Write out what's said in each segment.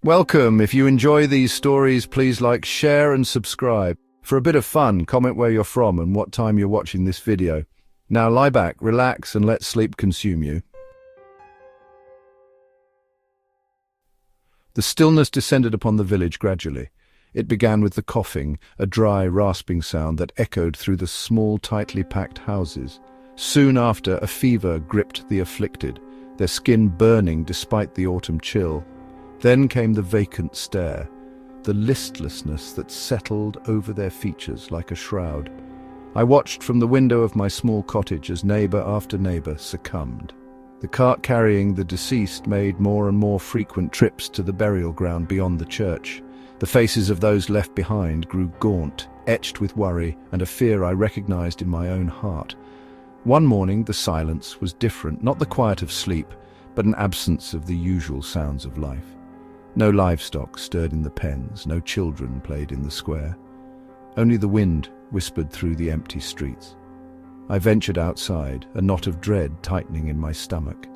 Welcome. If you enjoy these stories, please like, share and subscribe. For a bit of fun, comment where you're from and what time you're watching this video. Now lie back, relax and let sleep consume you. The stillness descended upon the village gradually. It began with the coughing, a dry, rasping sound that echoed through the small, tightly packed houses. Soon after, a fever gripped the afflicted, their skin burning despite the autumn chill. Then came the vacant stare, the listlessness that settled over their features like a shroud. I watched from the window of my small cottage as neighbour after neighbour succumbed. The cart carrying the deceased made more and more frequent trips to the burial ground beyond the church. The faces of those left behind grew gaunt, etched with worry and a fear I recognized in my own heart. One morning the silence was different, not the quiet of sleep, but an absence of the usual sounds of life. No livestock stirred in the pens, no children played in the square. Only the wind whispered through the empty streets. I ventured outside, a knot of dread tightening in my stomach.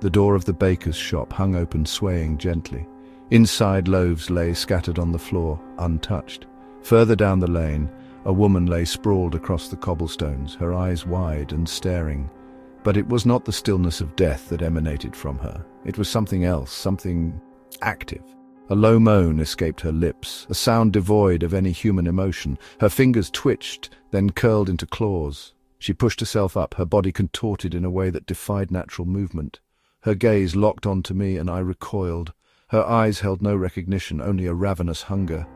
The door of the baker's shop hung open, swaying gently. Inside, loaves lay scattered on the floor, untouched. Further down the lane, a woman lay sprawled across the cobblestones, her eyes wide and staring. But it was not the stillness of death that emanated from her. It was something else, something active. A low moan escaped her lips, a sound devoid of any human emotion. Her fingers twitched, then curled into claws. She pushed herself up, her body contorted in a way that defied natural movement. Her gaze locked onto me and I recoiled. Her eyes held no recognition, only a ravenous hunger.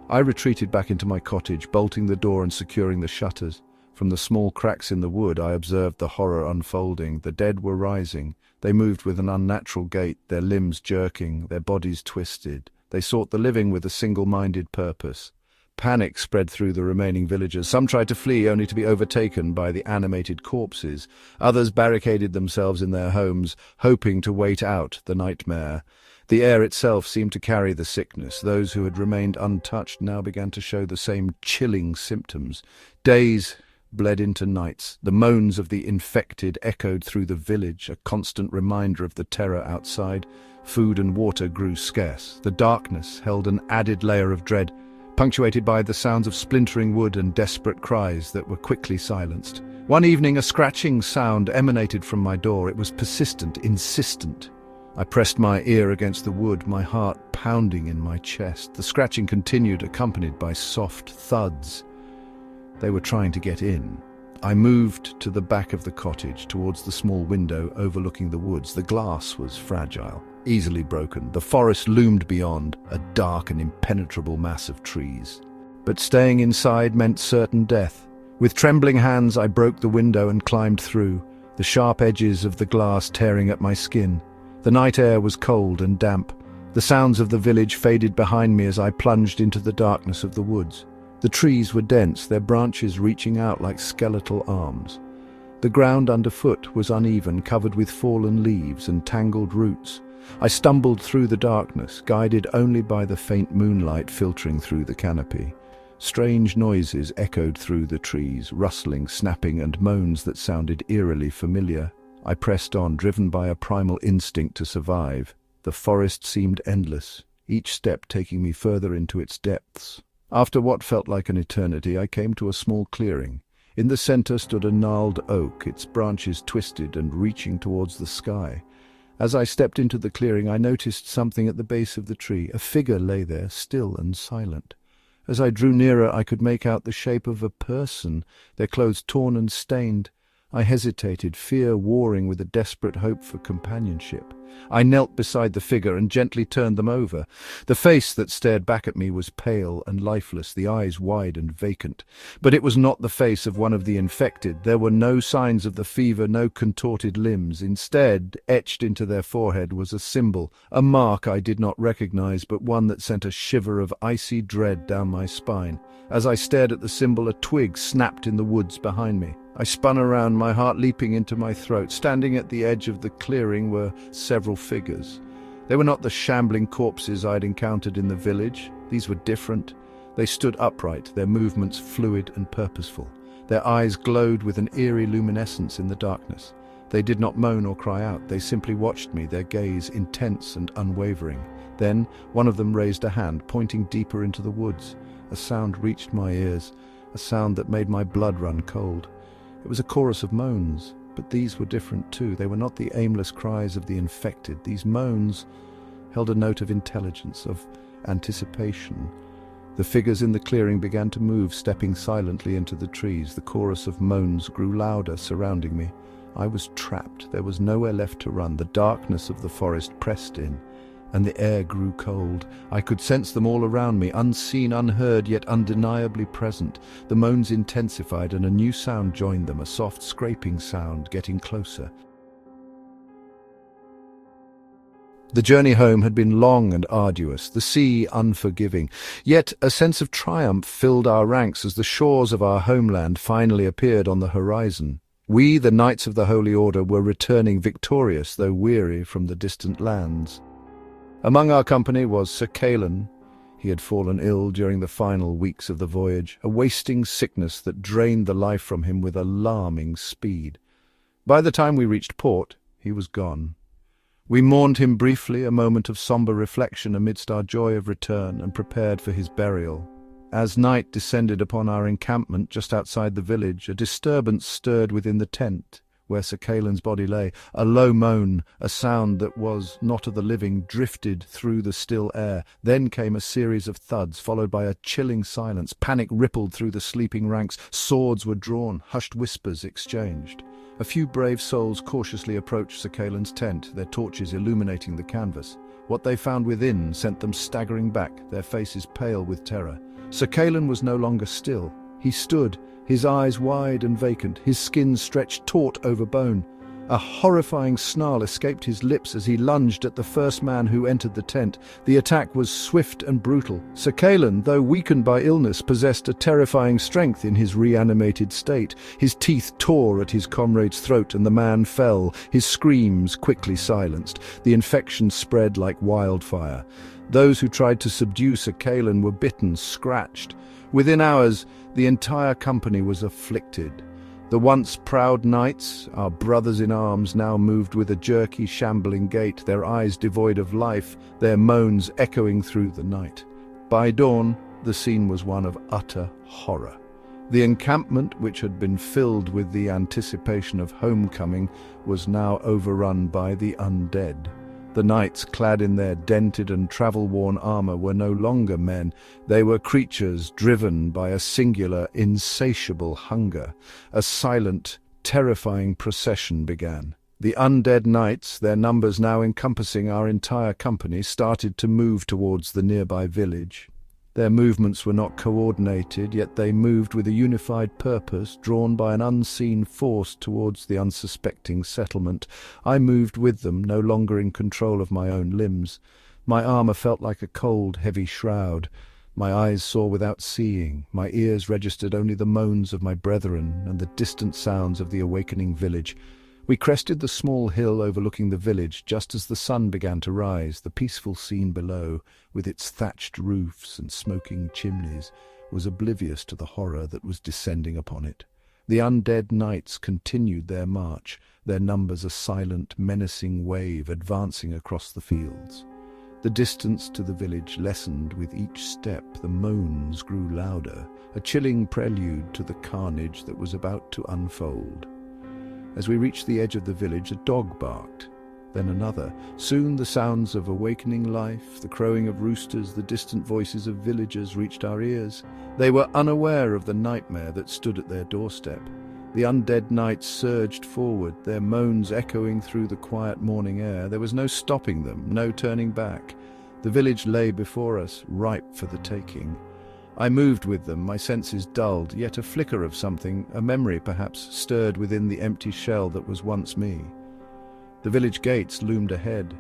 I retreated back into my cottage, bolting the door and securing the shutters. From the small cracks in the wood I observed the horror unfolding. The dead were rising. They moved with an unnatural gait, their limbs jerking, their bodies twisted. They sought the living with a single-minded purpose. Panic spread through the remaining villagers. Some tried to flee only to be overtaken by the animated corpses. Others barricaded themselves in their homes, hoping to wait out the nightmare. The air itself seemed to carry the sickness. Those who had remained untouched now began to show the same chilling symptoms. Days bled into nights. The moans of the infected echoed through the village, a constant reminder of the terror outside. Food and water grew scarce. The darkness held an added layer of dread, punctuated by the sounds of splintering wood and desperate cries that were quickly silenced. One evening, a scratching sound emanated from my door. It was persistent, insistent. I pressed my ear against the wood, my heart pounding in my chest. The scratching continued, accompanied by soft thuds. They were trying to get in. I moved to the back of the cottage, towards the small window overlooking the woods. The glass was fragile, easily broken. The forest loomed beyond, a dark and impenetrable mass of trees. But staying inside meant certain death. With trembling hands I broke the window and climbed through, the sharp edges of the glass tearing at my skin. The night air was cold and damp. The sounds of the village faded behind me as I plunged into the darkness of the woods. The trees were dense, their branches reaching out like skeletal arms. The ground underfoot was uneven, covered with fallen leaves and tangled roots. I stumbled through the darkness, guided only by the faint moonlight filtering through the canopy. Strange noises echoed through the trees, rustling, snapping, and moans that sounded eerily familiar. I pressed on, driven by a primal instinct to survive. The forest seemed endless, each step taking me further into its depths. After what felt like an eternity, I came to a small clearing. In the center stood a gnarled oak, its branches twisted and reaching towards the sky. As I stepped into the clearing, I noticed something at the base of the tree. A figure lay there, still and silent. As I drew nearer, I could make out the shape of a person, their clothes torn and stained. I hesitated, fear warring with a desperate hope for companionship. I knelt beside the figure and gently turned them over. The face that stared back at me was pale and lifeless, the eyes wide and vacant. But it was not the face of one of the infected. There were no signs of the fever, no contorted limbs. Instead, etched into their forehead was a symbol, a mark I did not recognize, but one that sent a shiver of icy dread down my spine. As I stared at the symbol, a twig snapped in the woods behind me. I spun around, my heart leaping into my throat. Standing at the edge of the clearing were several figures. They were not the shambling corpses I'd encountered in the village. These were different. They stood upright, their movements fluid and purposeful. Their eyes glowed with an eerie luminescence in the darkness. They did not moan or cry out. They simply watched me, their gaze intense and unwavering. Then one of them raised a hand, pointing deeper into the woods. A sound reached my ears, a sound that made my blood run cold. It was a chorus of moans, but these were different too. They were not the aimless cries of the infected. These moans held a note of intelligence, of anticipation. The figures in the clearing began to move, stepping silently into the trees. The chorus of moans grew louder, surrounding me. I was trapped. There was nowhere left to run. The darkness of the forest pressed in, and the air grew cold. I could sense them all around me, unseen, unheard, yet undeniably present. The moans intensified, and a new sound joined them, a soft scraping sound, getting closer. The journey home had been long and arduous, the sea unforgiving. Yet a sense of triumph filled our ranks as the shores of our homeland finally appeared on the horizon. We, the Knights of the Holy Order, were returning victorious, though weary, from the distant lands. Among our company was Sir Calen. He had fallen ill during the final weeks of the voyage, a wasting sickness that drained the life from him with alarming speed. By the time we reached port, he was gone. We mourned him briefly, a moment of sombre reflection amidst our joy of return, and prepared for his burial. As night descended upon our encampment just outside the village, a disturbance stirred within the tent where Sir Calen's body lay. A low moan, a sound that was not of the living, drifted through the still air. Then came a series of thuds, followed by a chilling silence. Panic rippled through the sleeping ranks. Swords were drawn, hushed whispers exchanged. A few brave souls cautiously approached Sir Calen's tent, their torches illuminating the canvas. What they found within sent them staggering back, their faces pale with terror. Sir Calen was no longer still. He stood, his eyes wide and vacant, his skin stretched taut over bone. A horrifying snarl escaped his lips as he lunged at the first man who entered the tent. The attack was swift and brutal. Sir Calen, though weakened by illness, possessed a terrifying strength in his reanimated state. His teeth tore at his comrade's throat, and the man fell, his screams quickly silenced. The infection spread like wildfire. Those who tried to subdue Sir Calen were bitten, scratched. Within hours, the entire company was afflicted. The once proud knights, our brothers in arms, now moved with a jerky, shambling gait, their eyes devoid of life, their moans echoing through the night. By dawn, the scene was one of utter horror. The encampment, which had been filled with the anticipation of homecoming, was now overrun by the undead. The knights, clad in their dented and travel-worn armor, were no longer men. They were creatures driven by a singular, insatiable hunger. A silent, terrifying procession began. The undead knights, their numbers now encompassing our entire company, started to move towards the nearby village. Their movements were not coordinated, yet they moved with a unified purpose, drawn by an unseen force towards the unsuspecting settlement. I moved with them, no longer in control of my own limbs. My armor felt like a cold, heavy shroud. My eyes saw without seeing. My ears registered only the moans of my brethren and the distant sounds of the awakening village. We crested the small hill overlooking the village just as the sun began to rise. The peaceful scene below, with its thatched roofs and smoking chimneys, was oblivious to the horror that was descending upon it. The undead knights continued their march, their numbers a silent, menacing wave advancing across the fields. The distance to the village lessened with each step. The moans grew louder, a chilling prelude to the carnage that was about to unfold. As we reached the edge of the village, a dog barked, then another. Soon the sounds of awakening life, the crowing of roosters, the distant voices of villagers reached our ears. They were unaware of the nightmare that stood at their doorstep. The undead knights surged forward, their moans echoing through the quiet morning air. There was no stopping them, no turning back. The village lay before us, ripe for the taking. I moved with them, my senses dulled, yet a flicker of something, a memory perhaps, stirred within the empty shell that was once me. The village gates loomed ahead.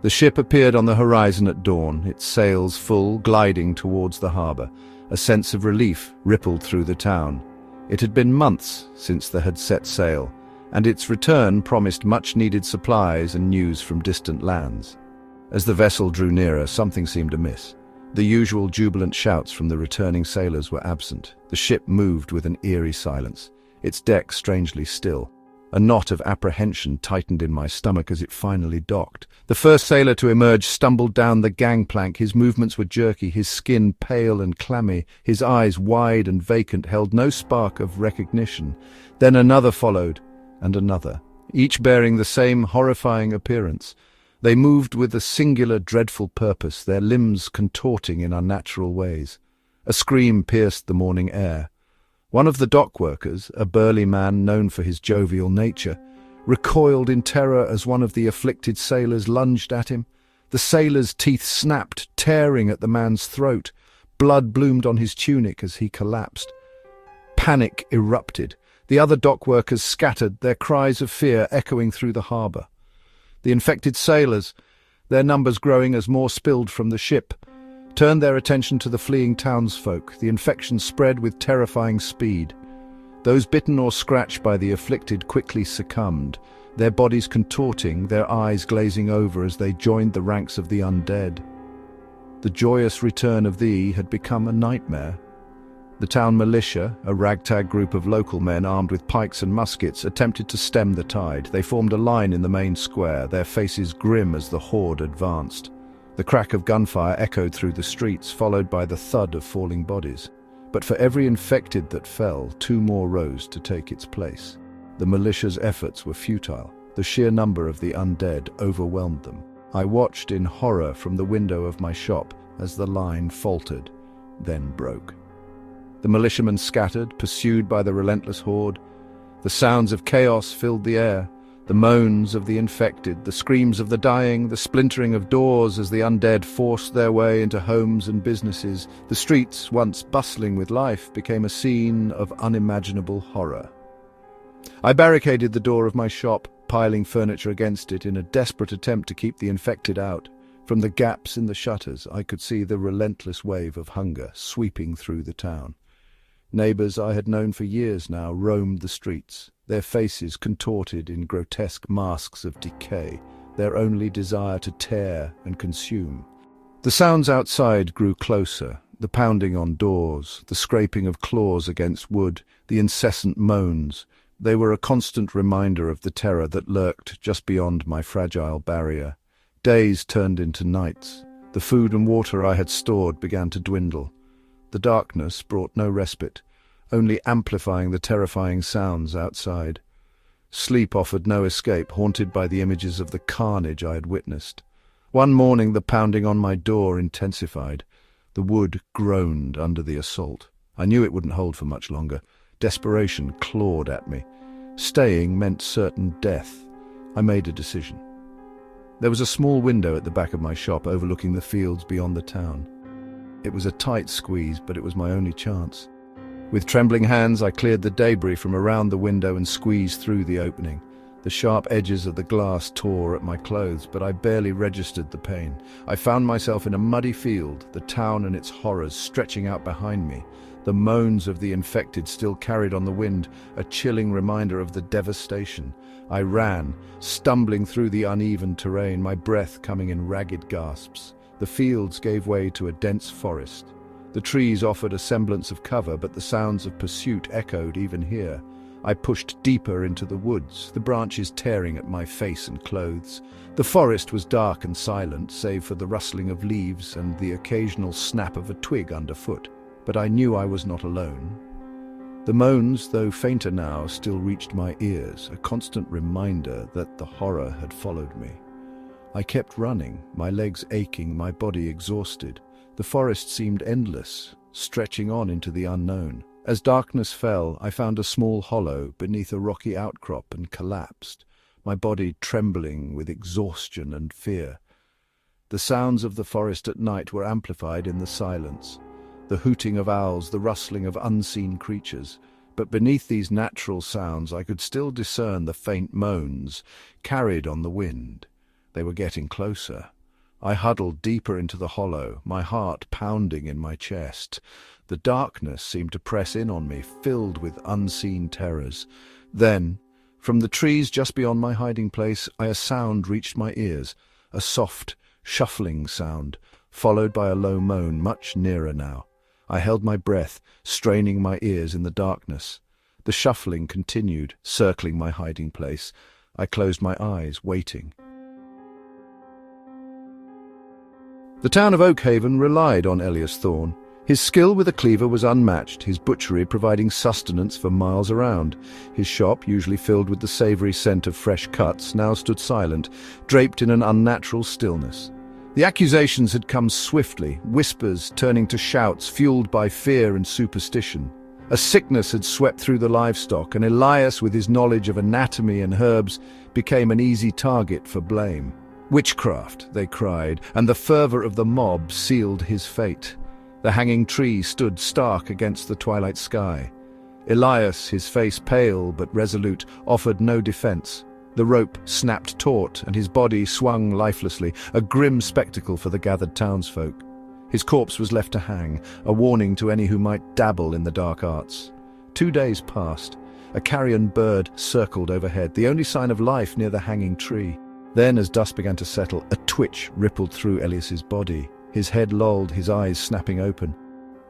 The ship appeared on the horizon at dawn, its sails full, gliding towards the harbour. A sense of relief rippled through the town. It had been months since they had set sail, and its return promised much-needed supplies and news from distant lands. As the vessel drew nearer, something seemed amiss. The usual jubilant shouts from the returning sailors were absent. The ship moved with an eerie silence. its deck strangely still. A knot of apprehension tightened in my stomach as it finally docked. The first sailor to emerge stumbled down the gangplank. His movements were jerky, his skin pale and clammy, his eyes wide and vacant, held no spark of recognition. Then another followed, and another, each bearing the same horrifying appearance. They moved with a singular, dreadful purpose, their limbs contorting in unnatural ways. A scream pierced the morning air. One of the dock workers, a burly man known for his jovial nature, recoiled in terror as one of the afflicted sailors lunged at him. The sailor's teeth snapped, tearing at the man's throat. Blood bloomed on his tunic as he collapsed. Panic erupted. The other dock workers scattered, their cries of fear echoing through the harbour. The infected sailors, their numbers growing as more spilled from the ship, turned their attention to the fleeing townsfolk. The infection spread with terrifying speed. Those bitten or scratched by the afflicted quickly succumbed, their bodies contorting, their eyes glazing over as they joined the ranks of the undead. The joyous return of thee had become a nightmare. The town militia, a ragtag group of local men armed with pikes and muskets, attempted to stem the tide. They formed a line in the main square, their faces grim as the horde advanced. The crack of gunfire echoed through the streets, followed by the thud of falling bodies. But for every infected that fell, 2 more rose to take its place. The militia's efforts were futile. The sheer number of the undead overwhelmed them. I watched in horror from the window of my shop as the line faltered, then broke. The militiamen scattered, pursued by the relentless horde. The sounds of chaos filled the air. The moans of the infected, the screams of the dying, the splintering of doors as the undead forced their way into homes and businesses. The streets, once bustling with life, became a scene of unimaginable horror. I barricaded the door of my shop, piling furniture against it in a desperate attempt to keep the infected out. From the gaps in the shutters, I could see the relentless wave of hunger sweeping through the town. Neighbours I had known for years now roamed the streets, their faces contorted in grotesque masks of decay, their only desire to tear and consume. The sounds outside grew closer, the pounding on doors, the scraping of claws against wood, the incessant moans. They were a constant reminder of the terror that lurked just beyond my fragile barrier. Days turned into nights. The food and water I had stored began to dwindle. The darkness brought no respite, only amplifying the terrifying sounds outside. Sleep offered no escape, haunted by the images of the carnage I had witnessed. One morning the pounding on my door intensified. The wood groaned under the assault. I knew it wouldn't hold for much longer. Desperation clawed at me. Staying meant certain death. I made a decision. There was a small window at the back of my shop overlooking the fields beyond the town. It was a tight squeeze, but it was my only chance. With trembling hands, I cleared the debris from around the window and squeezed through the opening. The sharp edges of the glass tore at my clothes, but I barely registered the pain. I found myself in a muddy field, the town and its horrors stretching out behind me. The moans of the infected still carried on the wind, a chilling reminder of the devastation. I ran, stumbling through the uneven terrain, my breath coming in ragged gasps. The fields gave way to a dense forest. The trees offered a semblance of cover, but the sounds of pursuit echoed even here. I pushed deeper into the woods, the branches tearing at my face and clothes. The forest was dark and silent, save for the rustling of leaves and the occasional snap of a twig underfoot. But I knew I was not alone. The moans, though fainter now, still reached my ears, a constant reminder that the horror had followed me. I kept running, my legs aching, my body exhausted. The forest seemed endless, stretching on into the unknown. As darkness fell, I found a small hollow beneath a rocky outcrop and collapsed, my body trembling with exhaustion and fear. The sounds of the forest at night were amplified in the silence, the hooting of owls, the rustling of unseen creatures. But beneath these natural sounds I could still discern the faint moans carried on the wind. They were getting closer. I huddled deeper into the hollow, my heart pounding in my chest. The darkness seemed to press in on me, filled with unseen terrors. Then, from the trees just beyond my hiding place, a sound reached my ears, a soft, shuffling sound, followed by a low moan much nearer now. I held my breath, straining my ears in the darkness. The shuffling continued, circling my hiding place. I closed my eyes, waiting. The town of Oakhaven relied on Elias Thorne. His skill with a cleaver was unmatched, his butchery providing sustenance for miles around. His shop, usually filled with the savory scent of fresh cuts, now stood silent, draped in an unnatural stillness. The accusations had come swiftly, whispers turning to shouts fueled by fear and superstition. A sickness had swept through the livestock, and Elias, with his knowledge of anatomy and herbs, became an easy target for blame. Witchcraft, they cried, and the fervor of the mob sealed his fate. The hanging tree stood stark against the twilight sky. Elias, his face pale but resolute, offered no defense. The rope snapped taut, and his body swung lifelessly, a grim spectacle for the gathered townsfolk. His corpse was left to hang, a warning to any who might dabble in the dark arts. 2 days passed. A carrion bird circled overhead, the only sign of life near the hanging tree. Then, as dusk began to settle, a twitch rippled through Elias's body. His head lolled, his eyes snapping open.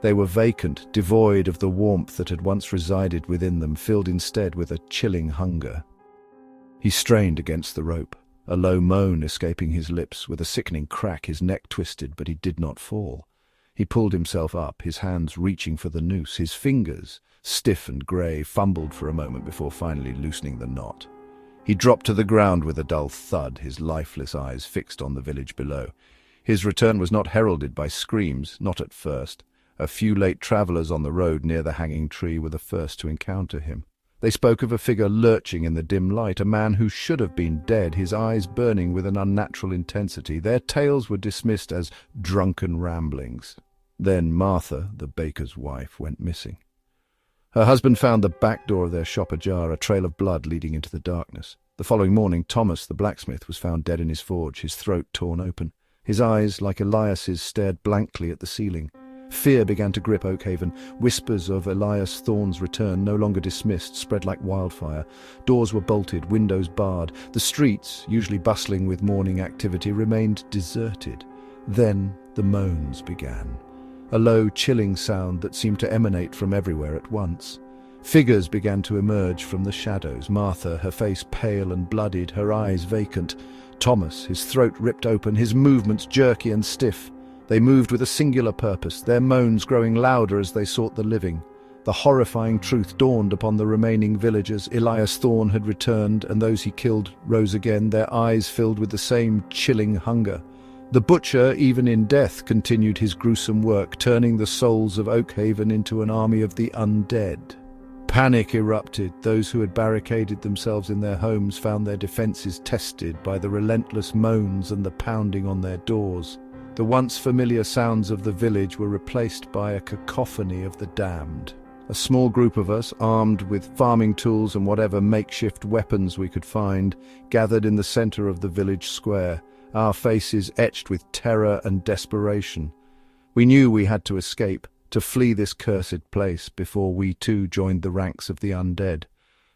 They were vacant, devoid of the warmth that had once resided within them, filled instead with a chilling hunger. He strained against the rope, a low moan escaping his lips. With a sickening crack, his neck twisted, but he did not fall. He pulled himself up, his hands reaching for the noose. His fingers, stiff and grey, fumbled for a moment before finally loosening the knot. He dropped to the ground with a dull thud, his lifeless eyes fixed on the village below. His return was not heralded by screams, not at first. A few late travellers on the road near the hanging tree were the first to encounter him. They spoke of a figure lurching in the dim light, a man who should have been dead, his eyes burning with an unnatural intensity. Their tales were dismissed as drunken ramblings. Then Martha, the baker's wife, went missing. Her husband found the back door of their shop ajar, a trail of blood leading into the darkness. The following morning, Thomas, the blacksmith, was found dead in his forge, his throat torn open. His eyes, like Elias's, stared blankly at the ceiling. Fear began to grip Oakhaven. Whispers of Elias Thorne's return, no longer dismissed, spread like wildfire. Doors were bolted, windows barred. The streets, usually bustling with morning activity, remained deserted. Then the moans began. A low, chilling sound that seemed to emanate from everywhere at once. Figures began to emerge from the shadows. Martha, her face pale and bloodied, her eyes vacant. Thomas, his throat ripped open, his movements jerky and stiff. They moved with a singular purpose, their moans growing louder as they sought the living. The horrifying truth dawned upon the remaining villagers. Elias Thorne had returned, and those he killed rose again, their eyes filled with the same chilling hunger. The butcher, even in death, continued his gruesome work, turning the souls of Oakhaven into an army of the undead. Panic erupted. Those who had barricaded themselves in their homes found their defenses tested by the relentless moans and the pounding on their doors. The once familiar sounds of the village were replaced by a cacophony of the damned. A small group of us, armed with farming tools and whatever makeshift weapons we could find, gathered in the center of the village square, our faces etched with terror and desperation. We knew we had to escape, to flee this cursed place before we too joined the ranks of the undead.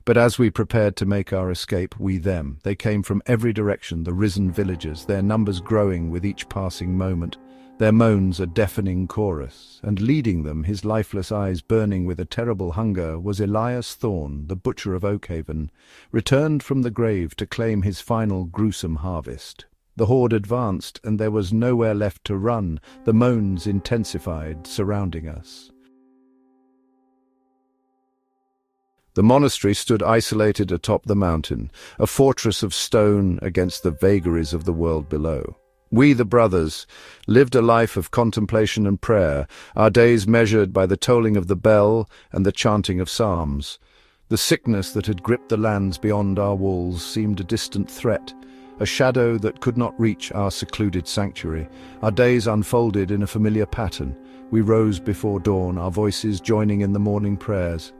But as we prepared to make our escape, they came from every direction, the risen villagers, their numbers growing with each passing moment, their moans a deafening chorus, and leading them, his lifeless eyes burning with a terrible hunger, was Elias Thorne, the butcher of Oakhaven, returned from the grave to claim his final gruesome harvest. The horde advanced, and there was nowhere left to run. The moans intensified, surrounding us. The monastery stood isolated atop the mountain, a fortress of stone against the vagaries of the world below. We, the brothers, lived a life of contemplation and prayer, our days measured by the tolling of the bell and the chanting of psalms. The sickness that had gripped the lands beyond our walls seemed a distant threat, a shadow that could not reach our secluded sanctuary. Our days unfolded in a familiar pattern. We rose before dawn, our voices joining in the morning prayers.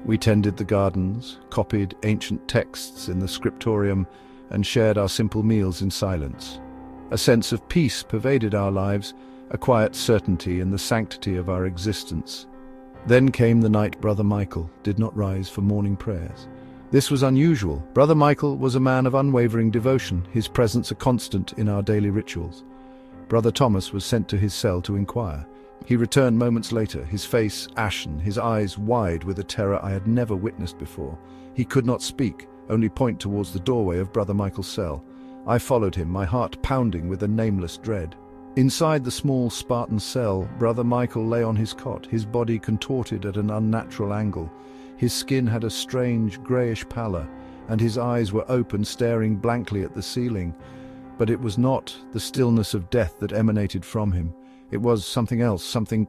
We tended the gardens, copied ancient texts in the scriptorium, and shared our simple meals in silence. A sense of peace pervaded our lives, a quiet certainty in the sanctity of our existence. Then came the night Brother Michael did not rise for morning prayers. This was unusual. Brother Michael was a man of unwavering devotion, his presence a constant in our daily rituals. Brother Thomas was sent to his cell to inquire. He returned moments later, his face ashen, his eyes wide with a terror I had never witnessed before. He could not speak, only point towards the doorway of Brother Michael's cell. I followed him, my heart pounding with a nameless dread. Inside the small Spartan cell, Brother Michael lay on his cot, his body contorted at an unnatural angle. His skin had a strange, greyish pallor, and his eyes were open, staring blankly at the ceiling. But it was not the stillness of death that emanated from him. It was something else, something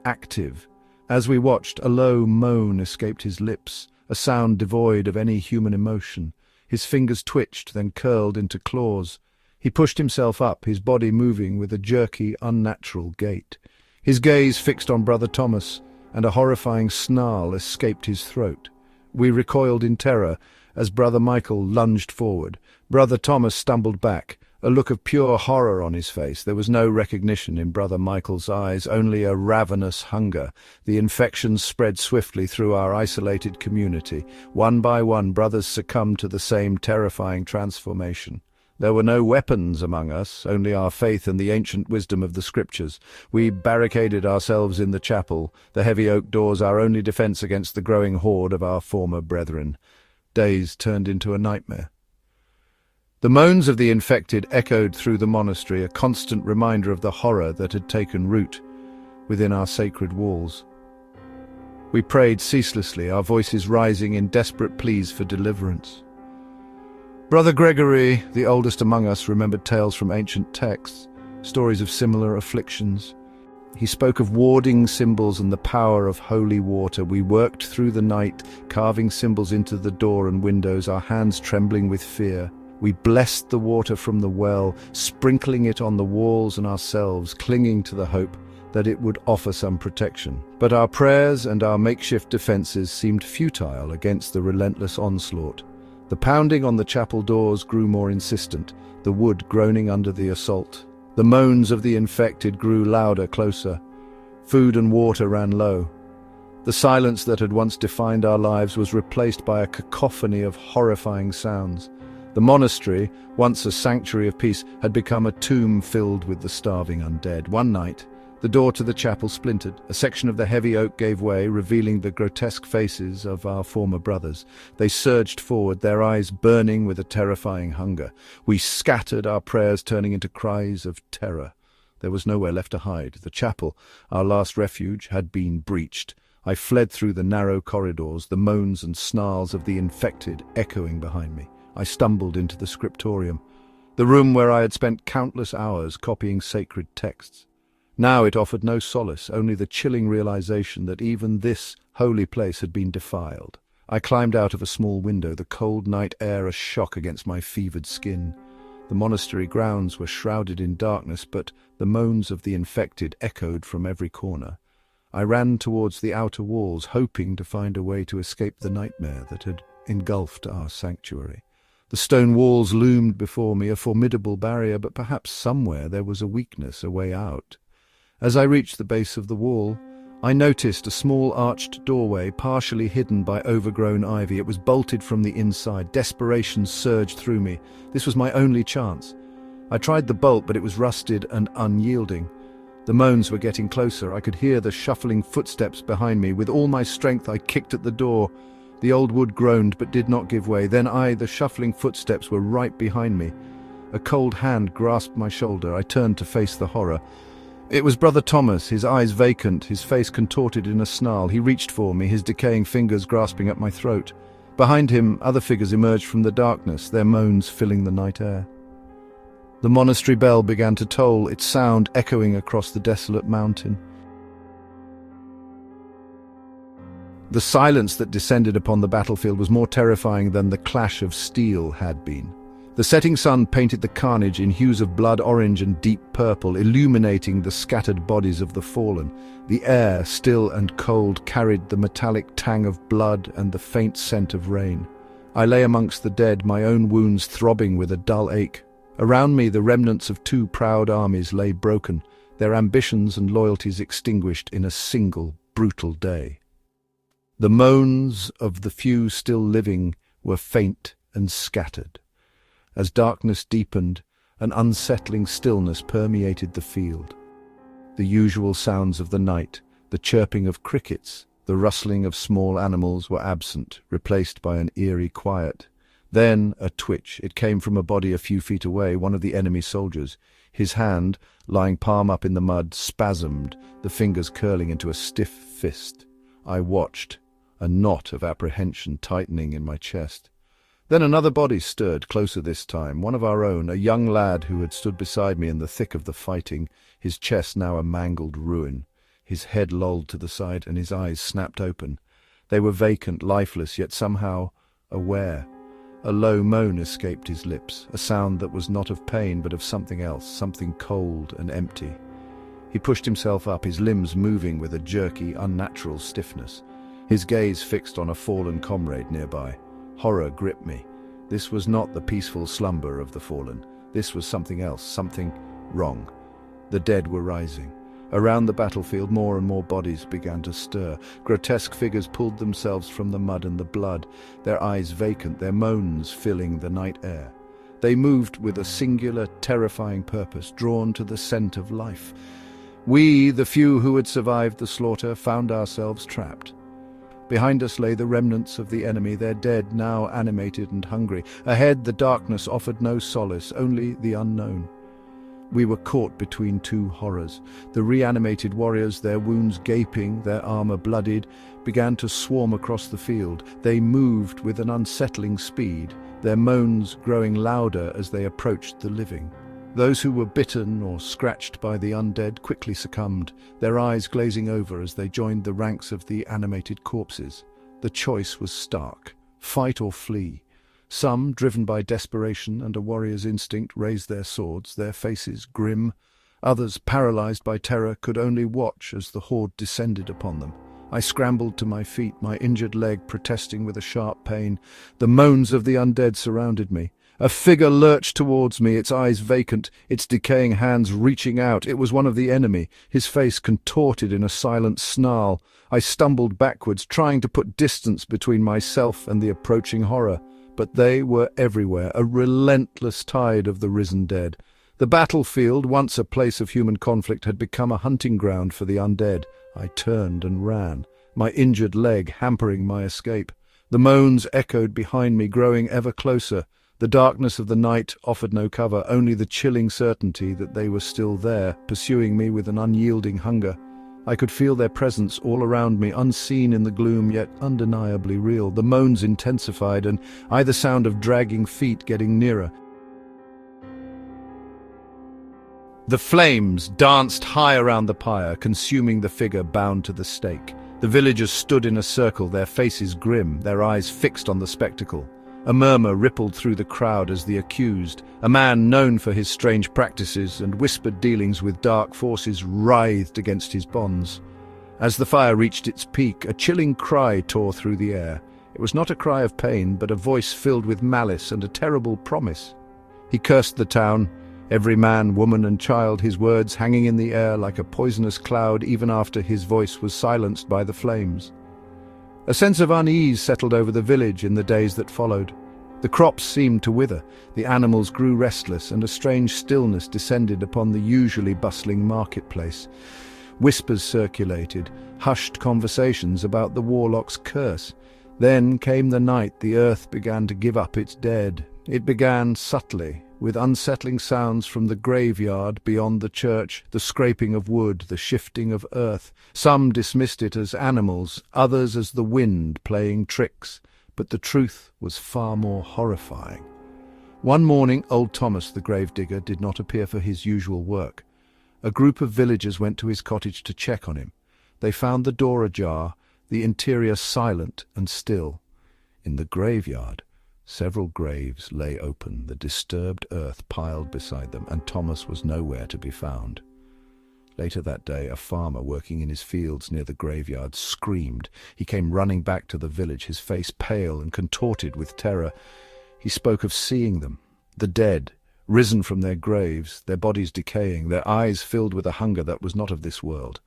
active. As we watched, a low moan escaped his lips, a sound devoid of any human emotion. His fingers twitched, then curled into claws. He pushed himself up, his body moving with a jerky, unnatural gait. His gaze fixed on Brother Thomas, and a horrifying snarl escaped his throat. We recoiled in terror as Brother Michael lunged forward. Brother Thomas stumbled back, a look of pure horror on his face. There was no recognition in Brother Michael's eyes, only a ravenous hunger. The infection spread swiftly through our isolated community. One by one, brothers succumbed to the same terrifying transformation. There were no weapons among us, only our faith and the ancient wisdom of the scriptures. We barricaded ourselves in the chapel, the heavy oak doors our only defense against the growing horde of our former brethren. Days turned into a nightmare. The moans of the infected echoed through the monastery, a constant reminder of the horror that had taken root within our sacred walls. We prayed ceaselessly, our voices rising in desperate pleas for deliverance. Brother Gregory, the oldest among us, remembered tales from ancient texts, stories of similar afflictions. He spoke of warding symbols and the power of holy water. We worked through the night, carving symbols into the door and windows, our hands trembling with fear. We blessed the water from the well, sprinkling it on the walls and ourselves, clinging to the hope that it would offer some protection. But our prayers and our makeshift defenses seemed futile against the relentless onslaught. The pounding on the chapel doors grew more insistent, the wood groaning under the assault. The moans of the infected grew louder, closer. Food and water ran low. The silence that had once defined our lives was replaced by a cacophony of horrifying sounds. The monastery, once a sanctuary of peace, had become a tomb filled with the starving undead. One night, the door to the chapel splintered. A section of the heavy oak gave way, revealing the grotesque faces of our former brothers. They surged forward, their eyes burning with a terrifying hunger. We scattered, our prayers turning into cries of terror. There was nowhere left to hide. The chapel, our last refuge, had been breached. I fled through the narrow corridors, the moans and snarls of the infected echoing behind me. I stumbled into the scriptorium, the room where I had spent countless hours copying sacred texts. Now it offered no solace, only the chilling realization that even this holy place had been defiled. I climbed out of a small window, the cold night air a shock against my fevered skin. The monastery grounds were shrouded in darkness, but the moans of the infected echoed from every corner. I ran towards the outer walls, hoping to find a way to escape the nightmare that had engulfed our sanctuary. The stone walls loomed before me, a formidable barrier, but perhaps somewhere there was a weakness, a way out. As I reached the base of the wall, I noticed a small arched doorway, partially hidden by overgrown ivy. It was bolted from the inside. Desperation surged through me. This was my only chance. I tried the bolt, but it was rusted and unyielding. The moans were getting closer. I could hear the shuffling footsteps behind me. With all my strength, I kicked at the door. The old wood groaned but did not give way. Then the shuffling footsteps were right behind me. A cold hand grasped my shoulder. I turned to face the horror. It was Brother Thomas, his eyes vacant, his face contorted in a snarl. He reached for me, his decaying fingers grasping at my throat. Behind him, other figures emerged from the darkness, their moans filling the night air. The monastery bell began to toll, its sound echoing across the desolate mountain. The silence that descended upon the battlefield was more terrifying than the clash of steel had been. The setting sun painted the carnage in hues of blood orange and deep purple, illuminating the scattered bodies of the fallen. The air, still and cold, carried the metallic tang of blood and the faint scent of rain. I lay amongst the dead, my own wounds throbbing with a dull ache. Around me, the remnants of two proud armies lay broken, their ambitions and loyalties extinguished in a single brutal day. The moans of the few still living were faint and scattered. As darkness deepened, an unsettling stillness permeated the field. The usual sounds of the night, the chirping of crickets, the rustling of small animals were absent, replaced by an eerie quiet. Then a twitch. It came from a body a few feet away, one of the enemy soldiers. His hand, lying palm up in the mud, spasmed, the fingers curling into a stiff fist. I watched, a knot of apprehension tightening in my chest. Then another body stirred, closer this time, one of our own, a young lad who had stood beside me in the thick of the fighting, his chest now a mangled ruin. His head lolled to the side and his eyes snapped open. They were vacant, lifeless, yet somehow aware. A low moan escaped his lips, a sound that was not of pain but of something else, something cold and empty. He pushed himself up, his limbs moving with a jerky, unnatural stiffness. His gaze fixed on a fallen comrade nearby. Horror gripped me. This was not the peaceful slumber of the fallen. This was something else, something wrong. The dead were rising. Around the battlefield, more and more bodies began to stir. Grotesque figures pulled themselves from the mud and the blood, their eyes vacant, their moans filling the night air. They moved with a singular, terrifying purpose, drawn to the scent of life. We, the few who had survived the slaughter, found ourselves trapped. Behind us lay the remnants of the enemy, their dead, now animated and hungry. Ahead, the darkness offered no solace, only the unknown. We were caught between two horrors. The reanimated warriors, their wounds gaping, their armor bloodied, began to swarm across the field. They moved with an unsettling speed, their moans growing louder as they approached the living. Those who were bitten or scratched by the undead quickly succumbed, their eyes glazing over as they joined the ranks of the animated corpses. The choice was stark: fight or flee. Some, driven by desperation and a warrior's instinct, raised their swords, their faces grim. Others, paralyzed by terror, could only watch as the horde descended upon them. I scrambled to my feet, my injured leg protesting with a sharp pain. The moans of the undead surrounded me. A figure lurched towards me, its eyes vacant, its decaying hands reaching out. It was one of the enemy, his face contorted in a silent snarl. I stumbled backwards, trying to put distance between myself and the approaching horror. But they were everywhere, a relentless tide of the risen dead. The battlefield, once a place of human conflict, had become a hunting ground for the undead. I turned and ran, my injured leg hampering my escape. The moans echoed behind me, growing ever closer. The darkness of the night offered no cover, only the chilling certainty that they were still there, pursuing me with an unyielding hunger. I could feel their presence all around me, unseen in the gloom, yet undeniably real. The moans intensified, and I the sound of dragging feet getting nearer. The flames danced high around the pyre, consuming the figure bound to the stake. The villagers stood in a circle, their faces grim, their eyes fixed on the spectacle. A murmur rippled through the crowd as the accused, a man known for his strange practices and whispered dealings with dark forces, writhed against his bonds. As the fire reached its peak, a chilling cry tore through the air. It was not a cry of pain, but a voice filled with malice and a terrible promise. He cursed the town, every man, woman and child, his words hanging in the air like a poisonous cloud even after his voice was silenced by the flames. A sense of unease settled over the village in the days that followed. The crops seemed to wither, the animals grew restless, and a strange stillness descended upon the usually bustling marketplace. Whispers circulated, hushed conversations about the warlock's curse. Then came the night the earth began to give up its dead. It began subtly, with unsettling sounds from the graveyard beyond the church, the scraping of wood, the shifting of earth. Some dismissed it as animals, others as the wind playing tricks. But the truth was far more horrifying. One morning, old Thomas the gravedigger did not appear for his usual work. A group of villagers went to his cottage to check on him. They found the door ajar, the interior silent and still. In the graveyard, several graves lay open, the disturbed earth piled beside them, and Thomas was nowhere to be found. Later that day, a farmer working in his fields near the graveyard screamed. He came running back to the village, his face pale and contorted with terror. He spoke of seeing them, the dead, risen from their graves, their bodies decaying, their eyes filled with a hunger that was not of this world.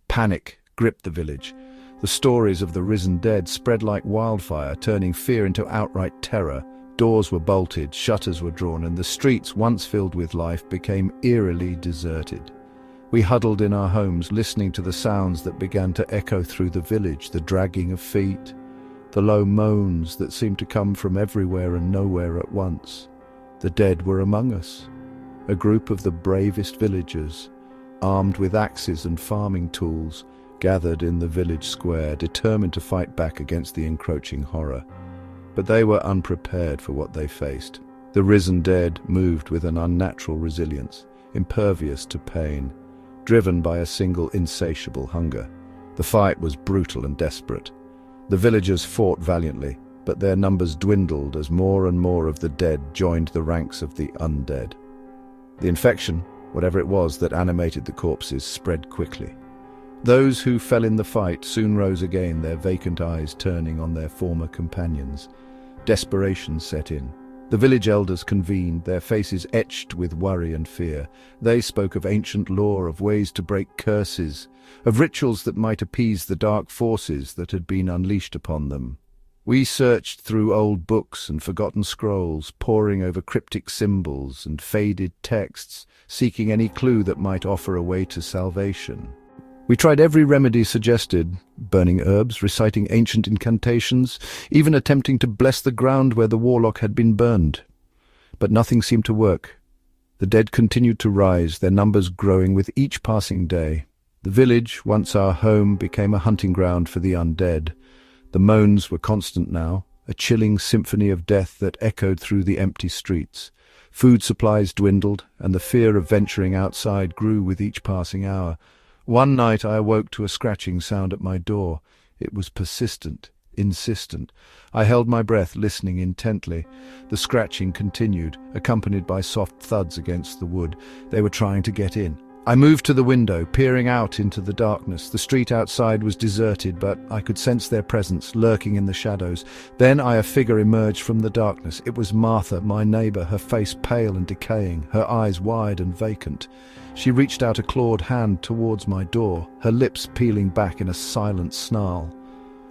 Panic gripped the village. The stories of the risen dead spread like wildfire, turning fear into outright terror. Doors were bolted, shutters were drawn, and the streets, once filled with life, became eerily deserted. We huddled in our homes, listening to the sounds that began to echo through the village, the dragging of feet, the low moans that seemed to come from everywhere and nowhere at once. The dead were among us, a group of the bravest villagers, armed with axes and farming tools, gathered in the village square, determined to fight back against the encroaching horror. But they were unprepared for what they faced. The risen dead moved with an unnatural resilience, impervious to pain, driven by a single insatiable hunger. The fight was brutal and desperate. The villagers fought valiantly, but their numbers dwindled as more and more of the dead joined the ranks of the undead. The infection, whatever it was that animated the corpses, spread quickly. Those who fell in the fight soon rose again, their vacant eyes turning on their former companions. Desperation set in. The village elders convened, their faces etched with worry and fear. They spoke of ancient lore, of ways to break curses, of rituals that might appease the dark forces that had been unleashed upon them. We searched through old books and forgotten scrolls, poring over cryptic symbols and faded texts, seeking any clue that might offer a way to salvation. We tried every remedy suggested, burning herbs, reciting ancient incantations, even attempting to bless the ground where the warlock had been burned. But nothing seemed to work. The dead continued to rise, their numbers growing with each passing day. The village, once our home, became a hunting ground for the undead. The moans were constant now, a chilling symphony of death that echoed through the empty streets. Food supplies dwindled, and the fear of venturing outside grew with each passing hour. One night I awoke to a scratching sound at my door. It was persistent, insistent. I held my breath, listening intently. The scratching continued, accompanied by soft thuds against the wood. They were trying to get in. I moved to the window, peering out into the darkness. The street outside was deserted, but I could sense their presence, lurking in the shadows. Then a figure emerged from the darkness. It was Martha, my neighbor, her face pale and decaying, her eyes wide and vacant. She reached out a clawed hand towards my door, her lips peeling back in a silent snarl.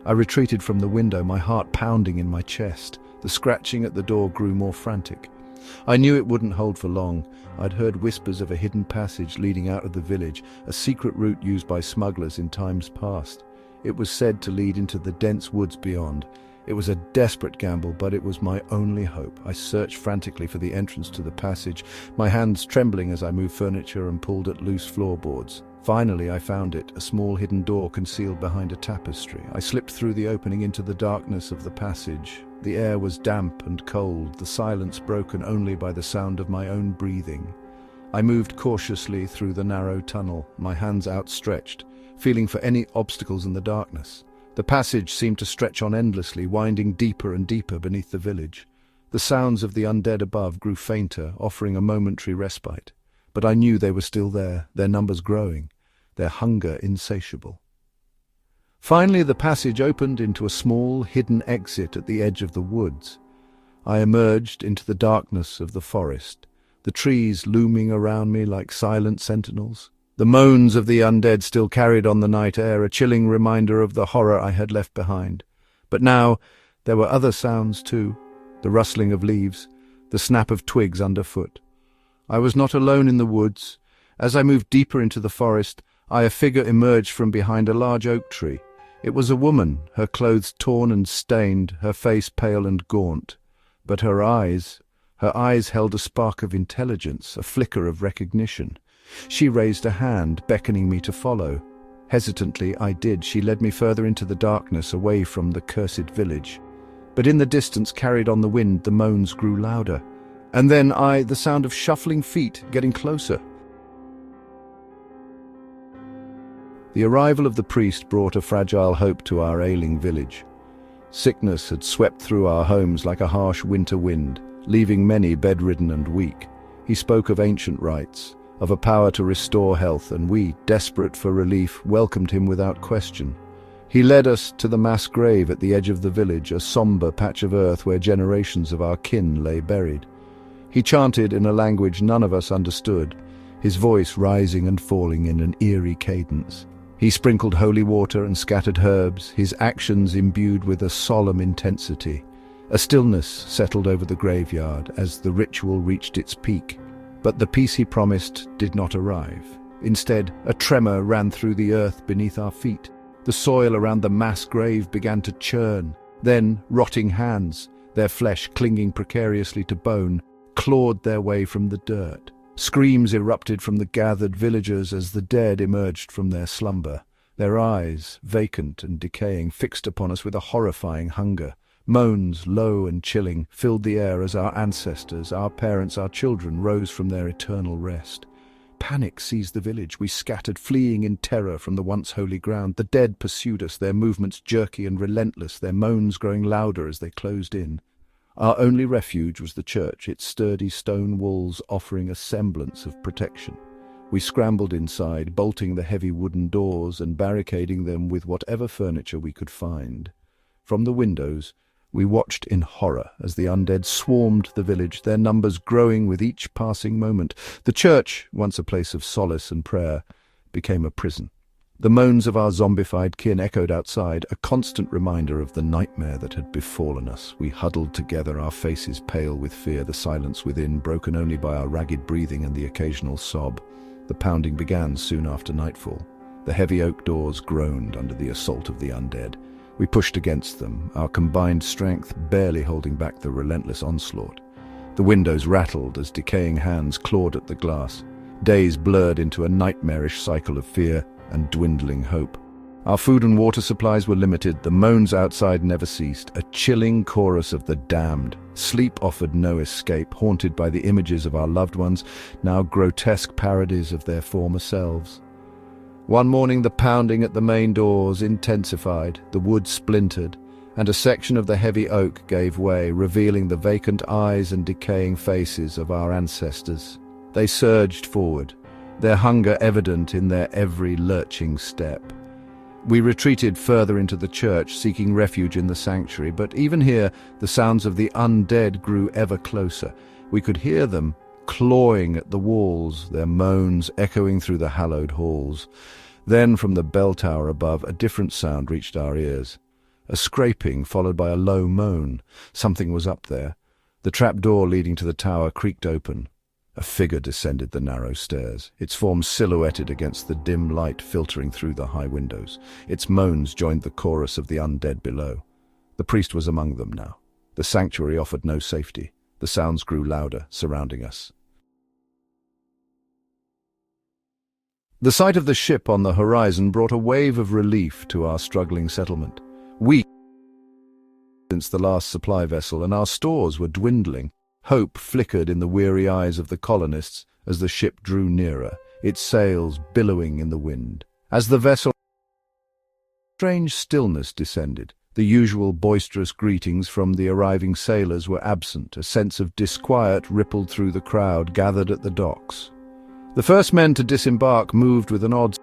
I retreated from the window, my heart pounding in my chest. The scratching at the door grew more frantic. I knew it wouldn't hold for long. I'd heard whispers of a hidden passage leading out of the village, a secret route used by smugglers in times past. It was said to lead into the dense woods beyond. It was a desperate gamble, but it was my only hope. I searched frantically for the entrance to the passage, my hands trembling as I moved furniture and pulled at loose floorboards. Finally, I found it, a small hidden door concealed behind a tapestry. I slipped through the opening into the darkness of the passage. The air was damp and cold, the silence broken only by the sound of my own breathing. I moved cautiously through the narrow tunnel, my hands outstretched, feeling for any obstacles in the darkness. The passage seemed to stretch on endlessly, winding deeper and deeper beneath the village. The sounds of the undead above grew fainter, offering a momentary respite. But I knew they were still there, their numbers growing, their hunger insatiable. Finally, the passage opened into a small, hidden exit at the edge of the woods. I emerged into the darkness of the forest, the trees looming around me like silent sentinels. The moans of the undead still carried on the night air, a chilling reminder of the horror I had left behind. But now there were other sounds too, the rustling of leaves, the snap of twigs underfoot. I was not alone in the woods. As I moved deeper into the forest, a figure emerged from behind a large oak tree. It was a woman, her clothes torn and stained, her face pale and gaunt. But her eyes held a spark of intelligence, a flicker of recognition. She raised a hand, beckoning me to follow. Hesitantly, I did. She led me further into the darkness, away from the cursed village. But in the distance, carried on the wind, the moans grew louder. And then the sound of shuffling feet getting closer. The arrival of the priest brought a fragile hope to our ailing village. Sickness had swept through our homes like a harsh winter wind, leaving many bedridden and weak. He spoke of ancient rites, of a power to restore health, and we, desperate for relief, welcomed him without question. He led us to the mass grave at the edge of the village, a somber patch of earth where generations of our kin lay buried. He chanted in a language none of us understood, his voice rising and falling in an eerie cadence. He sprinkled holy water and scattered herbs, his actions imbued with a solemn intensity. A stillness settled over the graveyard as the ritual reached its peak. But the peace he promised did not arrive. Instead, a tremor ran through the earth beneath our feet. The soil around the mass grave began to churn. Then, rotting hands, their flesh clinging precariously to bone, clawed their way from the dirt. Screams erupted from the gathered villagers as the dead emerged from their slumber, their eyes, vacant and decaying, fixed upon us with a horrifying hunger. Moans, low and chilling, filled the air as our ancestors, our parents, our children rose from their eternal rest. Panic seized the village. We scattered, fleeing in terror from the once holy ground. The dead pursued us, their movements jerky and relentless, their moans growing louder as they closed in. Our only refuge was the church, its sturdy stone walls offering a semblance of protection. We scrambled inside, bolting the heavy wooden doors and barricading them with whatever furniture we could find. From the windows, we watched in horror as the undead swarmed the village, their numbers growing with each passing moment. The church, once a place of solace and prayer, became a prison. The moans of our zombified kin echoed outside, a constant reminder of the nightmare that had befallen us. We huddled together, our faces pale with fear, the silence within broken only by our ragged breathing and the occasional sob. The pounding began soon after nightfall. The heavy oak doors groaned under the assault of the undead. We pushed against them, our combined strength barely holding back the relentless onslaught. The windows rattled as decaying hands clawed at the glass. Days blurred into a nightmarish cycle of fear and dwindling hope. Our food and water supplies were limited. The moans outside never ceased, a chilling chorus of the damned. Sleep offered no escape, haunted by the images of our loved ones, now grotesque parodies of their former selves. One morning the pounding at the main doors intensified, the wood splintered, and a section of the heavy oak gave way, revealing the vacant eyes and decaying faces of our ancestors. They surged forward, their hunger evident in their every lurching step. We retreated further into the church, seeking refuge in the sanctuary, but even here the sounds of the undead grew ever closer. We could hear them clawing at the walls, their moans echoing through the hallowed halls. Then from the bell tower above, a different sound reached our ears. A scraping followed by a low moan. Something was up there. The trapdoor leading to the tower creaked open. A figure descended the narrow stairs, its form silhouetted against the dim light filtering through the high windows. Its moans joined the chorus of the undead below. The priest was among them now. The sanctuary offered no safety. The sounds grew louder, surrounding us. The sight of the ship on the horizon brought a wave of relief to our struggling settlement. Weak since the last supply vessel, and our stores were dwindling. Hope flickered in the weary eyes of the colonists as the ship drew nearer, its sails billowing in the wind. As the vessel, strange stillness descended. The usual boisterous greetings from the arriving sailors were absent. A sense of disquiet rippled through the crowd gathered at the docks. The first men to disembark moved with an odd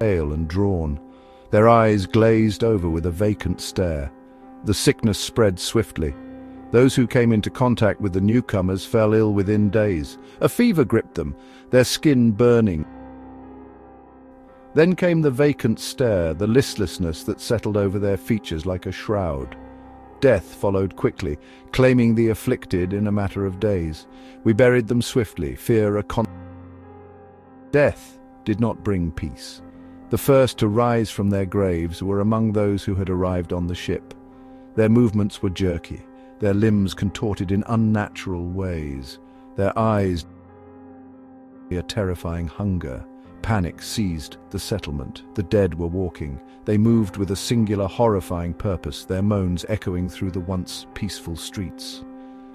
pale and drawn, their eyes glazed over with a vacant stare. The sickness spread swiftly. Those who came into contact with the newcomers fell ill within days. A fever gripped them, their skin burning. Then came the vacant stare, the listlessness that settled over their features like a shroud. Death followed quickly, claiming the afflicted in a matter of days. We buried them swiftly, fear a Death did not bring peace. The first to rise from their graves were among those who had arrived on the ship. Their movements were jerky, their limbs contorted in unnatural ways, their eyes a terrifying hunger. Panic seized the settlement. The dead were walking. They moved with a singular, horrifying purpose, their moans echoing through the once peaceful streets.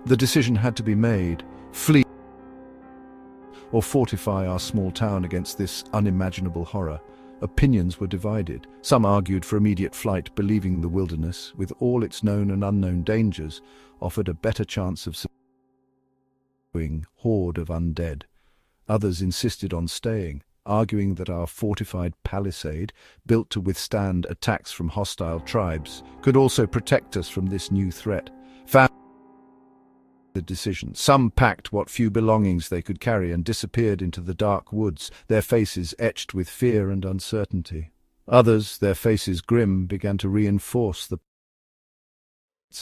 The decision had to be made: flee or fortify our small town against this unimaginable horror. Opinions were divided. Some argued for immediate flight, believing the wilderness, with all its known and unknown dangers, offered a better chance of subduing a horde of undead. Others insisted on staying, arguing that our fortified palisade, built to withstand attacks from hostile tribes, could also protect us from this new threat. The decision. Some packed what few belongings they could carry and disappeared into the dark woods, their faces etched with fear and uncertainty. Others, their faces grim, began to reinforce the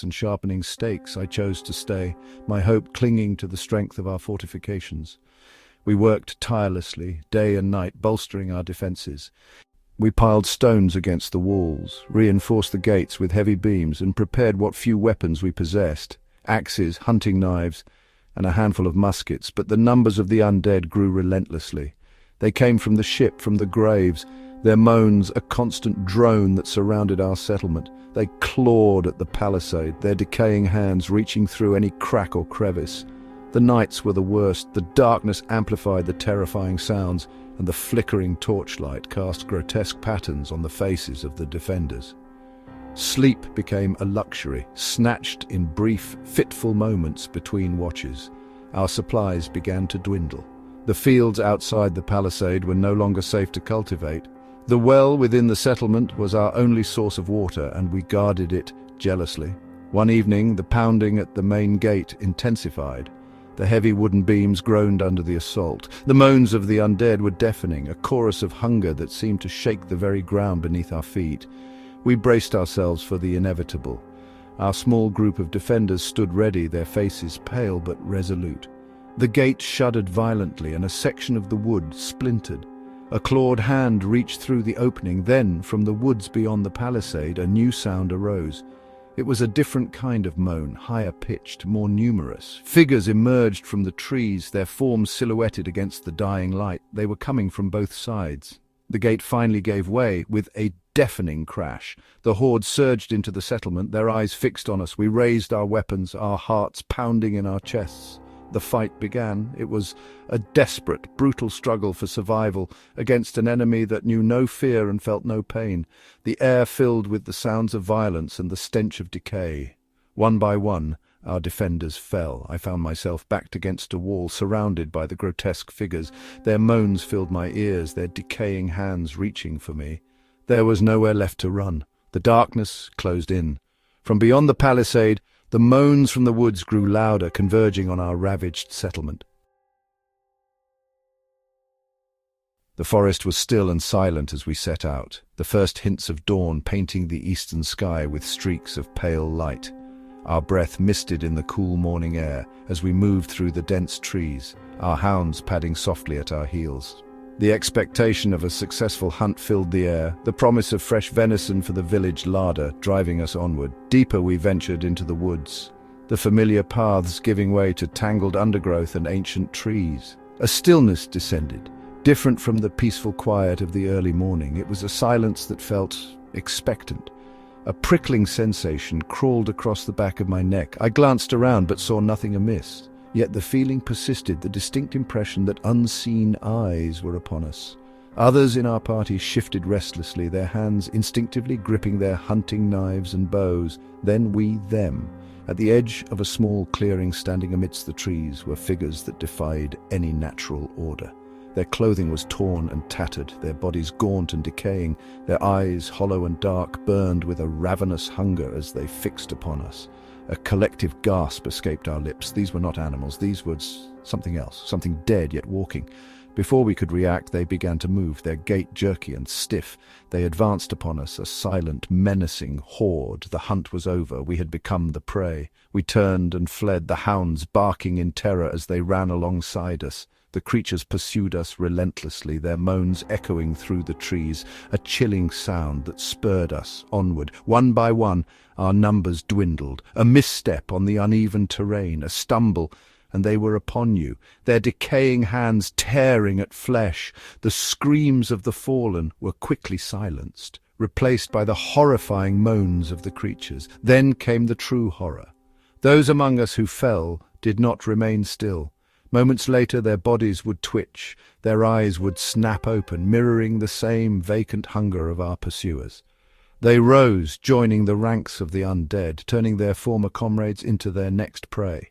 and sharpening stakes. I chose to stay, my hope clinging to the strength of our fortifications. We worked tirelessly, day and night, bolstering our defenses. We piled stones against the walls, reinforced the gates with heavy beams, and prepared what few weapons we possessed: axes, hunting knives, and a handful of muskets. But the numbers of the undead grew relentlessly. They came from the ship, from the graves, their moans a constant drone that surrounded our settlement. They clawed at the palisade, their decaying hands reaching through any crack or crevice. The nights were the worst. The darkness amplified the terrifying sounds, and the flickering torchlight cast grotesque patterns on the faces of the defenders. Sleep became a luxury, snatched in brief, fitful moments between watches. Our supplies began to dwindle. The fields outside the palisade were no longer safe to cultivate. The well within the settlement was our only source of water, and we guarded it jealously. One evening, the pounding at the main gate intensified. The heavy wooden beams groaned under the assault. The moans of the undead were deafening, a chorus of hunger that seemed to shake the very ground beneath our feet. We braced ourselves for the inevitable. Our small group of defenders stood ready, their faces pale but resolute. The gate shuddered violently, and a section of the wood splintered. A clawed hand reached through the opening. Then, from the woods beyond the palisade, a new sound arose. It was a different kind of moan, higher-pitched, more numerous. Figures emerged from the trees, their forms silhouetted against the dying light. They were coming from both sides. The gate finally gave way, with a deafening crash. The horde surged into the settlement, their eyes fixed on us. We raised our weapons, our hearts pounding in our chests. The fight began. It was a desperate, brutal struggle for survival against an enemy that knew no fear and felt no pain. The air filled with the sounds of violence and the stench of decay. One by one, our defenders fell. I found myself backed against a wall, surrounded by the grotesque figures. Their moans filled my ears, their decaying hands reaching for me. There was nowhere left to run. The darkness closed in. From beyond the palisade, the moans from the woods grew louder, converging on our ravaged settlement. The forest was still and silent as we set out, the first hints of dawn painting the eastern sky with streaks of pale light. Our breath misted in the cool morning air as we moved through the dense trees, our hounds padding softly at our heels. The expectation of a successful hunt filled the air, the promise of fresh venison for the village larder driving us onward. Deeper we ventured into the woods, the familiar paths giving way to tangled undergrowth and ancient trees. A stillness descended, different from the peaceful quiet of the early morning. It was a silence that felt expectant. A prickling sensation crawled across the back of my neck. I glanced around but saw nothing amiss. Yet the feeling persisted, the distinct impression that unseen eyes were upon us. Others in our party shifted restlessly, their hands instinctively gripping their hunting knives and bows. Then we, them. At the edge of a small clearing standing amidst the trees were figures that defied any natural order. Their clothing was torn and tattered, their bodies gaunt and decaying, their eyes, hollow and dark, burned with a ravenous hunger as they fixed upon us. A collective gasp escaped our lips. These were not animals. These were something else, something dead yet walking. Before we could react, they began to move, their gait jerky and stiff. They advanced upon us, a silent, menacing horde. The hunt was over. We had become the prey. We turned and fled, the hounds barking in terror as they ran alongside us. The creatures pursued us relentlessly, their moans echoing through the trees, a chilling sound that spurred us onward. One by one, our numbers dwindled. A misstep on the uneven terrain, a stumble, and they were upon you, their decaying hands tearing at flesh. The screams of the fallen were quickly silenced, replaced by the horrifying moans of the creatures. Then came the true horror. Those among us who fell did not remain still. Moments later, their bodies would twitch, their eyes would snap open, mirroring the same vacant hunger of our pursuers. They rose, joining the ranks of the undead, turning their former comrades into their next prey.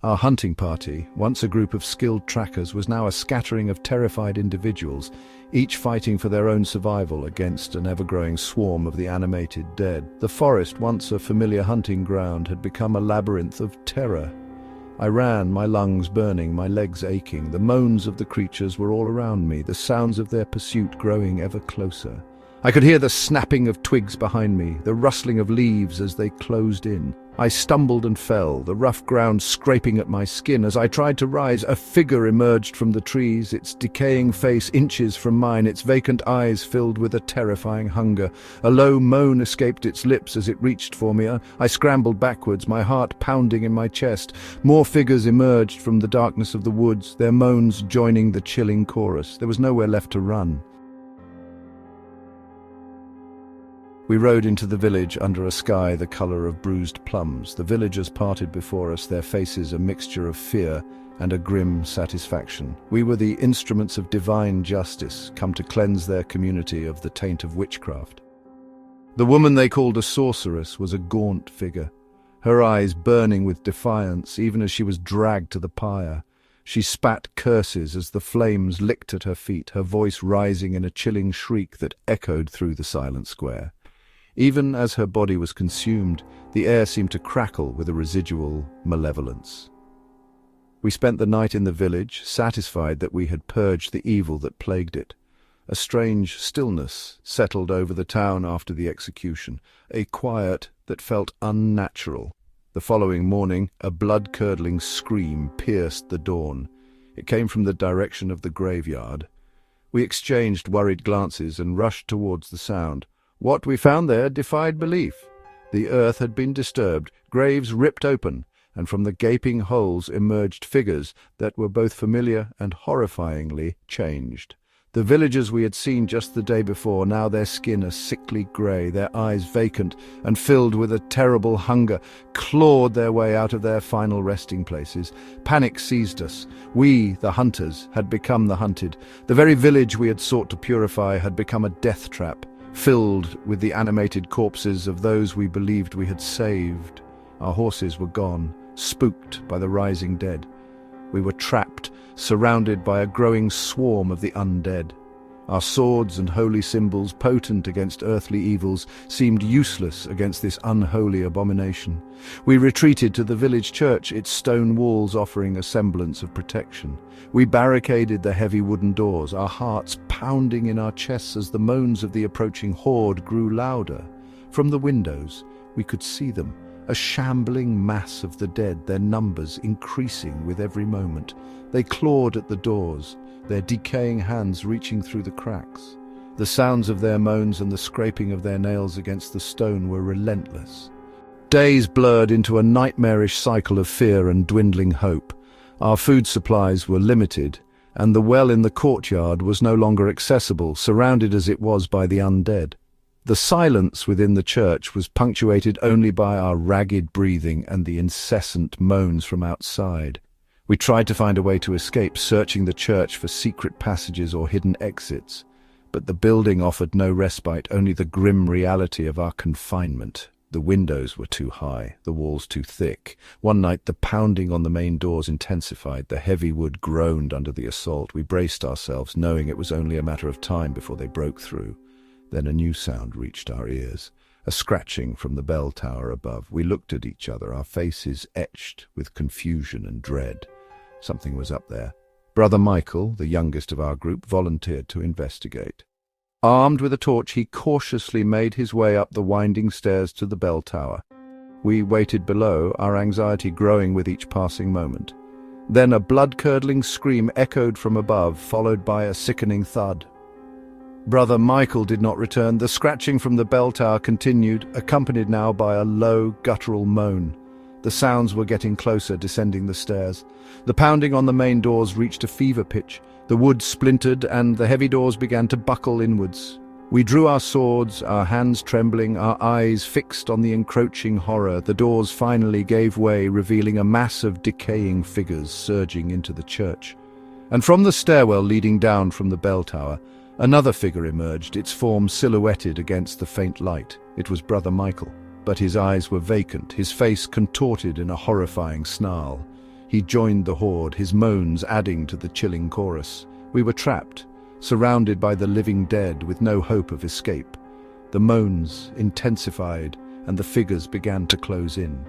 Our hunting party, once a group of skilled trackers, was now a scattering of terrified individuals, each fighting for their own survival against an ever-growing swarm of the animated dead. The forest, once a familiar hunting ground, had become a labyrinth of terror. I ran, my lungs burning, my legs aching. The moans of the creatures were all around me, the sounds of their pursuit growing ever closer. I could hear the snapping of twigs behind me, the rustling of leaves as they closed in. I stumbled and fell, the rough ground scraping at my skin. As I tried to rise, a figure emerged from the trees, its decaying face inches from mine, its vacant eyes filled with a terrifying hunger. A low moan escaped its lips as it reached for me. I scrambled backwards, my heart pounding in my chest. More figures emerged from the darkness of the woods, their moans joining the chilling chorus. There was nowhere left to run. We rode into the village under a sky the color of bruised plums. The villagers parted before us, their faces a mixture of fear and a grim satisfaction. We were the instruments of divine justice, come to cleanse their community of the taint of witchcraft. The woman they called a sorceress was a gaunt figure, her eyes burning with defiance even as she was dragged to the pyre. She spat curses as the flames licked at her feet, her voice rising in a chilling shriek that echoed through the silent square. Even as her body was consumed, the air seemed to crackle with a residual malevolence. We spent the night in the village, satisfied that we had purged the evil that plagued it. A strange stillness settled over the town after the execution, a quiet that felt unnatural. The following morning, a blood-curdling scream pierced the dawn. It came from the direction of the graveyard. We exchanged worried glances and rushed towards the sound. What we found there defied belief. The earth had been disturbed, graves ripped open, and from the gaping holes emerged figures that were both familiar and horrifyingly changed. The villagers we had seen just the day before, now their skin a sickly grey, their eyes vacant and filled with a terrible hunger, clawed their way out of their final resting places. Panic seized us. We, the hunters, had become the hunted. The very village we had sought to purify had become a death trap, filled with the animated corpses of those we believed we had saved. Our horses were gone, spooked by the rising dead. We were trapped, surrounded by a growing swarm of the undead. Our swords and holy symbols, potent against earthly evils, seemed useless against this unholy abomination. We retreated to the village church, its stone walls offering a semblance of protection. We barricaded the heavy wooden doors, our hearts pounding in our chests as the moans of the approaching horde grew louder. From the windows, we could see them, a shambling mass of the dead, their numbers increasing with every moment. They clawed at the doors, their decaying hands reaching through the cracks. The sounds of their moans and the scraping of their nails against the stone were relentless. Days blurred into a nightmarish cycle of fear and dwindling hope. Our food supplies were limited, and the well in the courtyard was no longer accessible, surrounded as it was by the undead. The silence within the church was punctuated only by our ragged breathing and the incessant moans from outside. We tried to find a way to escape, searching the church for secret passages or hidden exits, but the building offered no respite, only the grim reality of our confinement. The windows were too high, the walls too thick. One night the pounding on the main doors intensified, the heavy wood groaned under the assault. We braced ourselves, knowing it was only a matter of time before they broke through. Then a new sound reached our ears, a scratching from the bell tower above. We looked at each other, our faces etched with confusion and dread. Something was up there. Brother Michael, the youngest of our group, volunteered to investigate. Armed with a torch, he cautiously made his way up the winding stairs to the bell tower. We waited below, our anxiety growing with each passing moment. Then a blood-curdling scream echoed from above, followed by a sickening thud. Brother Michael did not return. The scratching from the bell tower continued, accompanied now by a low, guttural moan. The sounds were getting closer, descending the stairs. The pounding on the main doors reached a fever pitch. The wood splintered, and the heavy doors began to buckle inwards. We drew our swords, our hands trembling, our eyes fixed on the encroaching horror. The doors finally gave way, revealing a mass of decaying figures surging into the church. And from the stairwell leading down from the bell tower, another figure emerged, its form silhouetted against the faint light. It was Brother Michael, but his eyes were vacant, his face contorted in a horrifying snarl. He joined the horde, his moans adding to the chilling chorus. We were trapped, surrounded by the living dead with no hope of escape. The moans intensified, and the figures began to close in.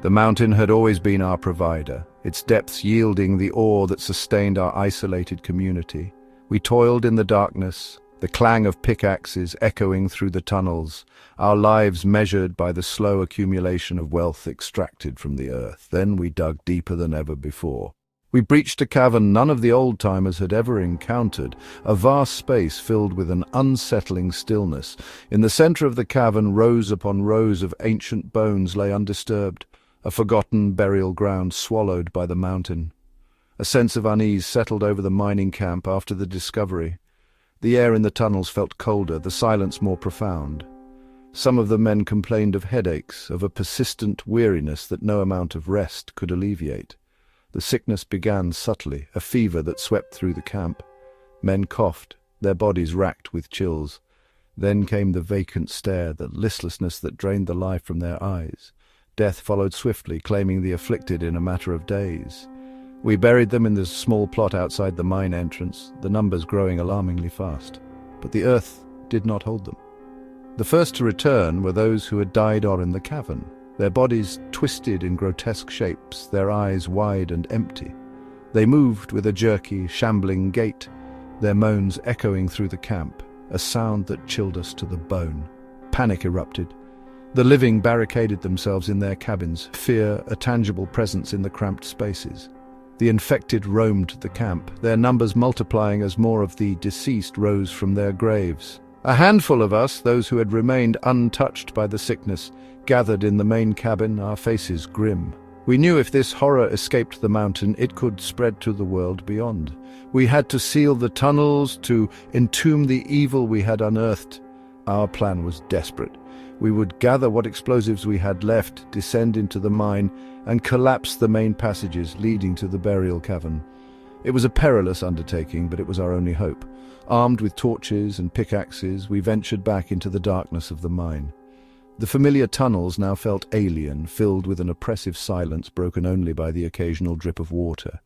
The mountain had always been our provider, its depths yielding the awe that sustained our isolated community. We toiled in the darkness, the clang of pickaxes echoing through the tunnels, our lives measured by the slow accumulation of wealth extracted from the earth. Then we dug deeper than ever before. We breached a cavern none of the old-timers had ever encountered, a vast space filled with an unsettling stillness. In the center of the cavern, rows upon rows of ancient bones lay undisturbed, a forgotten burial ground swallowed by the mountain. A sense of unease settled over the mining camp after the discovery. The air in the tunnels felt colder, the silence more profound. Some of the men complained of headaches, of a persistent weariness that no amount of rest could alleviate. The sickness began subtly, a fever that swept through the camp. Men coughed, their bodies racked with chills. Then came the vacant stare, the listlessness that drained the life from their eyes. Death followed swiftly, claiming the afflicted in a matter of days. We buried them in the small plot outside the mine entrance, the numbers growing alarmingly fast. But the earth did not hold them. The first to return were those who had died on in the cavern, their bodies twisted in grotesque shapes, their eyes wide and empty. They moved with a jerky, shambling gait, their moans echoing through the camp, a sound that chilled us to the bone. Panic erupted. The living barricaded themselves in their cabins, fear a tangible presence in the cramped spaces. The infected roamed the camp, their numbers multiplying as more of the deceased rose from their graves. A handful of us, those who had remained untouched by the sickness, gathered in the main cabin, our faces grim. We knew if this horror escaped the mountain, it could spread to the world beyond. We had to seal the tunnels, to entomb the evil we had unearthed. Our plan was desperate. We would gather what explosives we had left, descend into the mine, and collapse the main passages leading to the burial cavern. It was a perilous undertaking, but it was our only hope. Armed with torches and pickaxes, we ventured back into the darkness of the mine. The familiar tunnels now felt alien, filled with an oppressive silence broken only by the occasional drip of water.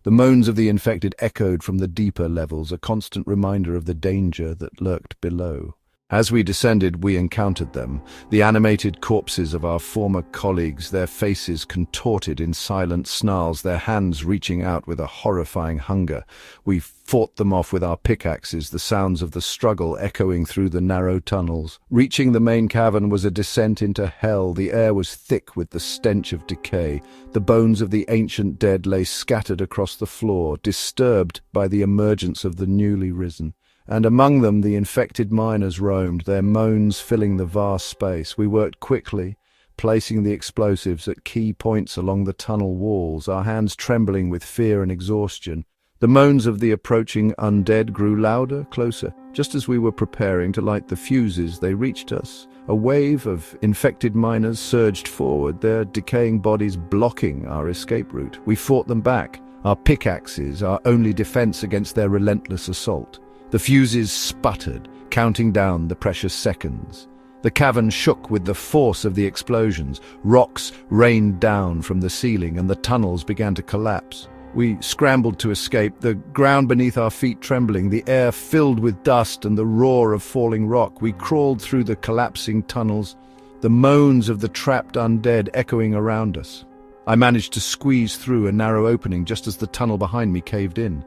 The moans of the infected echoed from the deeper levels, a constant reminder of the danger that lurked below. As we descended, we encountered them, the animated corpses of our former colleagues, their faces contorted in silent snarls, their hands reaching out with a horrifying hunger. We fought them off with our pickaxes, the sounds of the struggle echoing through the narrow tunnels. Reaching the main cavern was a descent into hell. The air was thick with the stench of decay. The bones of the ancient dead lay scattered across the floor, disturbed by the emergence of the newly risen. And among them the infected miners roamed, their moans filling the vast space. We worked quickly, placing the explosives at key points along the tunnel walls, our hands trembling with fear and exhaustion. The moans of the approaching undead grew louder, closer. Just as we were preparing to light the fuses, they reached us. A wave of infected miners surged forward, their decaying bodies blocking our escape route. We fought them back, our pickaxes, our only defense against their relentless assault. The fuses sputtered, counting down the precious seconds. The cavern shook with the force of the explosions. Rocks rained down from the ceiling and the tunnels began to collapse. We scrambled to escape, the ground beneath our feet trembling, the air filled with dust and the roar of falling rock. We crawled through the collapsing tunnels, the moans of the trapped undead echoing around us. I managed to squeeze through a narrow opening just as the tunnel behind me caved in.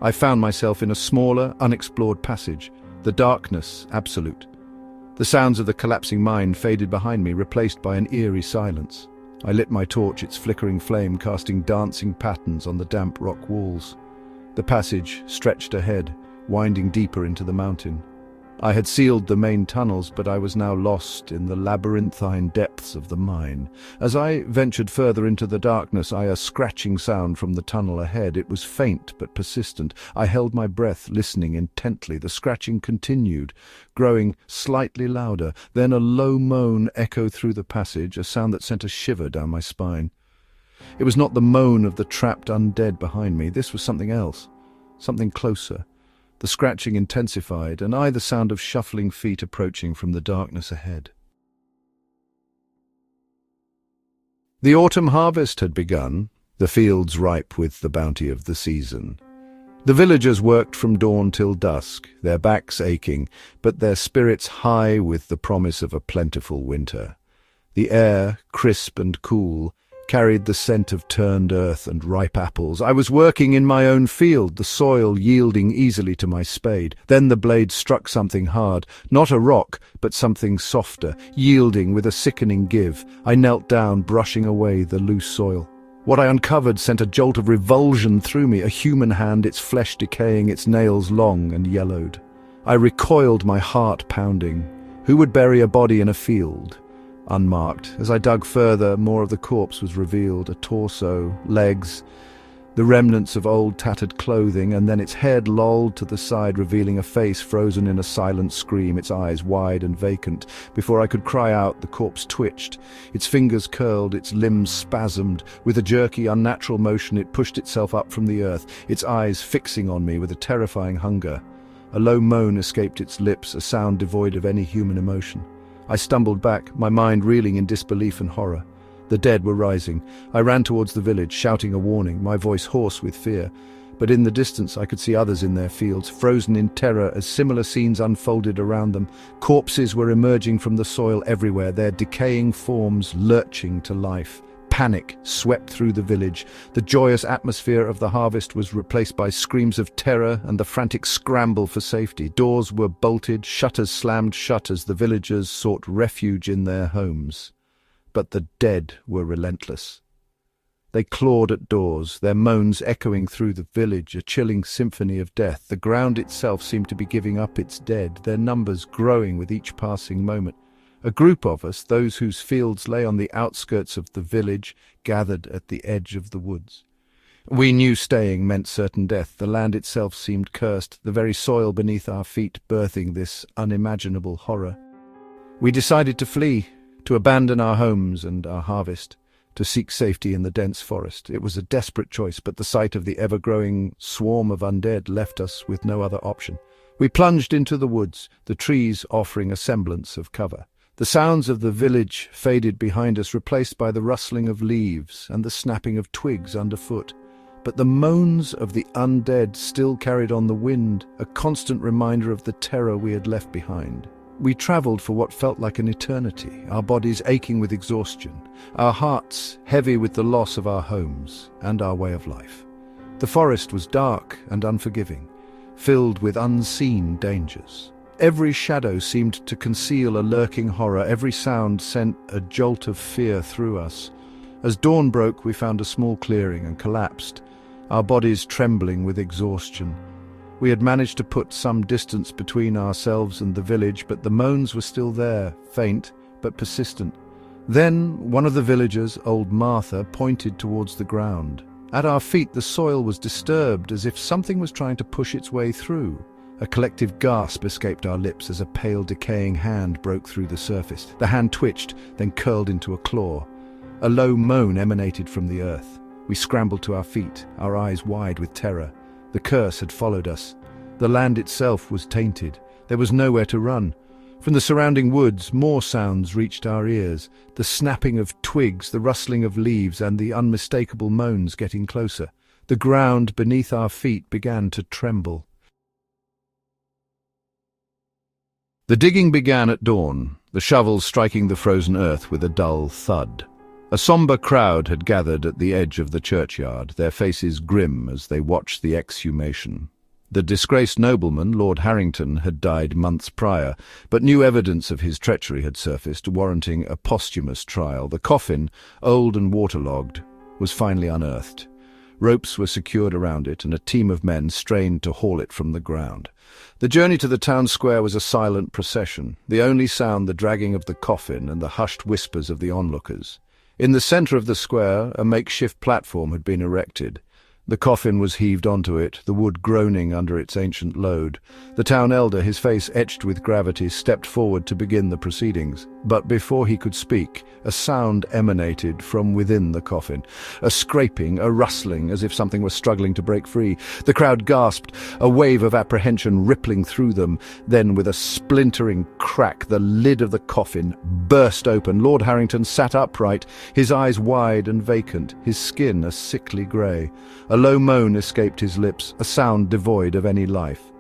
I found myself in a smaller, unexplored passage, the darkness absolute. The sounds of the collapsing mine faded behind me, replaced by an eerie silence. I lit my torch, its flickering flame casting dancing patterns on the damp rock walls. The passage stretched ahead, winding deeper into the mountain. I had sealed the main tunnels, but I was now lost in the labyrinthine depths of the mine. As I ventured further into the darkness, a scratching sound from the tunnel ahead. It was faint but persistent. I held my breath, listening intently. The scratching continued, growing slightly louder. Then a low moan echoed through the passage, a sound that sent a shiver down my spine. It was not the moan of the trapped undead behind me. This was something else, something closer. The scratching intensified, and the sound of shuffling feet approaching from the darkness ahead. The autumn harvest had begun, the fields ripe with the bounty of the season. The villagers worked from dawn till dusk, their backs aching, but their spirits high with the promise of a plentiful winter. The air, crisp and cool, carried the scent of turned earth and ripe apples. I was working in my own field, the soil yielding easily to my spade. Then the blade struck something hard, not a rock, but something softer, yielding with a sickening give. I knelt down, brushing away the loose soil. What I uncovered sent a jolt of revulsion through me, a human hand, its flesh decaying, its nails long and yellowed. I recoiled, my heart pounding. Who would bury a body in a field? Unmarked. As I dug further, more of the corpse was revealed, a torso, legs, the remnants of old tattered clothing, and then its head lolled to the side, revealing a face frozen in a silent scream, its eyes wide and vacant. Before I could cry out, the corpse twitched. Its fingers curled, its limbs spasmed. With a jerky, unnatural motion, it pushed itself up from the earth, its eyes fixing on me with a terrifying hunger. A low moan escaped its lips, a sound devoid of any human emotion. I stumbled back, my mind reeling in disbelief and horror. The dead were rising. I ran towards the village, shouting a warning, my voice hoarse with fear. But in the distance I could see others in their fields, frozen in terror as similar scenes unfolded around them. Corpses were emerging from the soil everywhere, their decaying forms lurching to life. Panic swept through the village. The joyous atmosphere of the harvest was replaced by screams of terror and the frantic scramble for safety. Doors were bolted, shutters slammed shut as the villagers sought refuge in their homes. But the dead were relentless. They clawed at doors, their moans echoing through the village, a chilling symphony of death. The ground itself seemed to be giving up its dead, their numbers growing with each passing moment. A group of us, those whose fields lay on the outskirts of the village, gathered at the edge of the woods. We knew staying meant certain death. The land itself seemed cursed, the very soil beneath our feet birthing this unimaginable horror. We decided to flee, to abandon our homes and our harvest, to seek safety in the dense forest. It was a desperate choice, but the sight of the ever-growing swarm of undead left us with no other option. We plunged into the woods, the trees offering a semblance of cover. The sounds of the village faded behind us, replaced by the rustling of leaves and the snapping of twigs underfoot. But the moans of the undead still carried on the wind, a constant reminder of the terror we had left behind. We travelled for what felt like an eternity, our bodies aching with exhaustion, our hearts heavy with the loss of our homes and our way of life. The forest was dark and unforgiving, filled with unseen dangers. Every shadow seemed to conceal a lurking horror, every sound sent a jolt of fear through us. As dawn broke, we found a small clearing and collapsed, our bodies trembling with exhaustion. We had managed to put some distance between ourselves and the village, but the moans were still there, faint but persistent. Then one of the villagers, old Martha, pointed towards the ground. At our feet the soil was disturbed, as if something was trying to push its way through. A collective gasp escaped our lips as a pale, decaying hand broke through the surface. The hand twitched, then curled into a claw. A low moan emanated from the earth. We scrambled to our feet, our eyes wide with terror. The curse had followed us. The land itself was tainted. There was nowhere to run. From the surrounding woods, more sounds reached our ears. The snapping of twigs, the rustling of leaves, and the unmistakable moans getting closer. The ground beneath our feet began to tremble. The digging began at dawn, the shovels striking the frozen earth with a dull thud. A sombre crowd had gathered at the edge of the churchyard, their faces grim as they watched the exhumation. The disgraced nobleman, Lord Harrington, had died months prior, but new evidence of his treachery had surfaced, warranting a posthumous trial. The coffin, old and waterlogged, was finally unearthed. Ropes were secured around it, and a team of men strained to haul it from the ground. The journey to the town square was a silent procession, the only sound the dragging of the coffin and the hushed whispers of the onlookers. In the centre of the square, a makeshift platform had been erected. The coffin was heaved onto it, the wood groaning under its ancient load. The town elder, his face etched with gravity, stepped forward to begin the proceedings. But before he could speak, a sound emanated from within the coffin. A scraping, a rustling, as if something were struggling to break free. The crowd gasped, a wave of apprehension rippling through them. Then, with a splintering crack, the lid of the coffin burst open. Lord Harrington sat upright, his eyes wide and vacant, his skin a sickly grey. A low moan escaped his lips, a sound devoid of any life.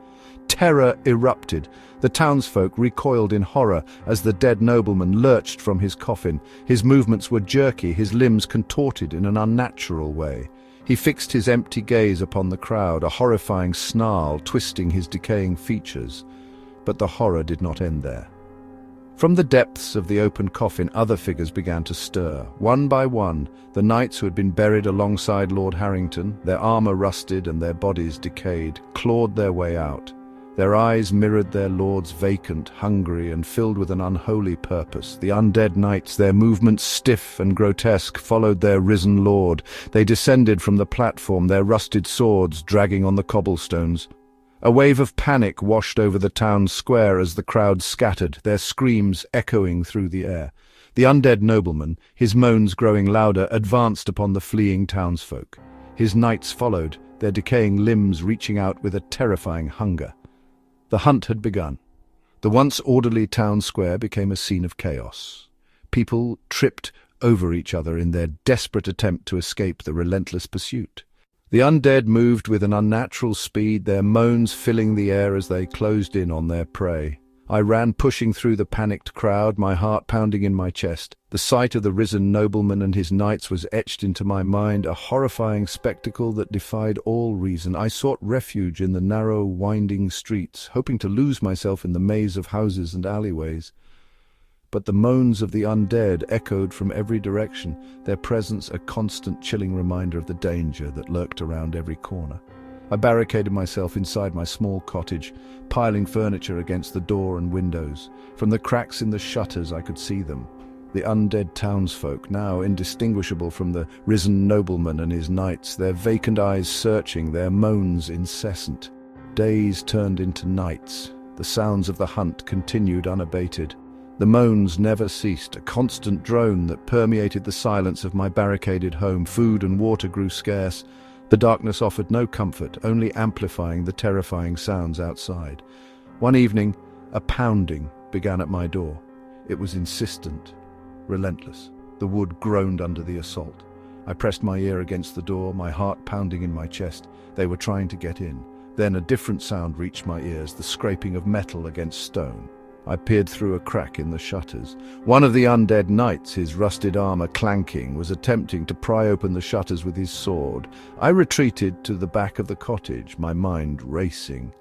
Terror erupted. The townsfolk recoiled in horror as the dead nobleman lurched from his coffin. His movements were jerky, his limbs contorted in an unnatural way. He fixed his empty gaze upon the crowd, a horrifying snarl twisting his decaying features. But the horror did not end there. From the depths of the open coffin, other figures began to stir. One by one, the knights who had been buried alongside Lord Harrington, their armor rusted and their bodies decayed, clawed their way out. Their eyes mirrored their lords, vacant, hungry, and filled with an unholy purpose. The undead knights, their movements stiff and grotesque, followed their risen lord. They descended from the platform, their rusted swords dragging on the cobblestones. A wave of panic washed over the town square as the crowd scattered, their screams echoing through the air. The undead nobleman, his moans growing louder, advanced upon the fleeing townsfolk. His knights followed, their decaying limbs reaching out with a terrifying hunger. The hunt had begun. The once orderly town square became a scene of chaos. People tripped over each other in their desperate attempt to escape the relentless pursuit. The undead moved with an unnatural speed, their moans filling the air as they closed in on their prey. I ran pushing through the panicked crowd, my heart pounding in my chest. The sight of the risen nobleman and his knights was etched into my mind, a horrifying spectacle that defied all reason. I sought refuge in the narrow, winding streets, hoping to lose myself in the maze of houses and alleyways. But the moans of the undead echoed from every direction, their presence a constant chilling reminder of the danger that lurked around every corner. I barricaded myself inside my small cottage, piling furniture against the door and windows. From the cracks in the shutters I could see them. The undead townsfolk, now indistinguishable from the risen nobleman and his knights, their vacant eyes searching, their moans incessant. Days turned into nights. The sounds of the hunt continued unabated. The moans never ceased, a constant drone that permeated the silence of my barricaded home. Food and water grew scarce. The darkness offered no comfort, only amplifying the terrifying sounds outside. One evening, a pounding began at my door. It was insistent, relentless. The wood groaned under the assault. I pressed my ear against the door, my heart pounding in my chest. They were trying to get in. Then a different sound reached my ears, the scraping of metal against stone. I peered through a crack in the shutters. One of the undead knights, his rusted armor clanking, was attempting to pry open the shutters with his sword. I retreated to the back of the cottage, my mind racing.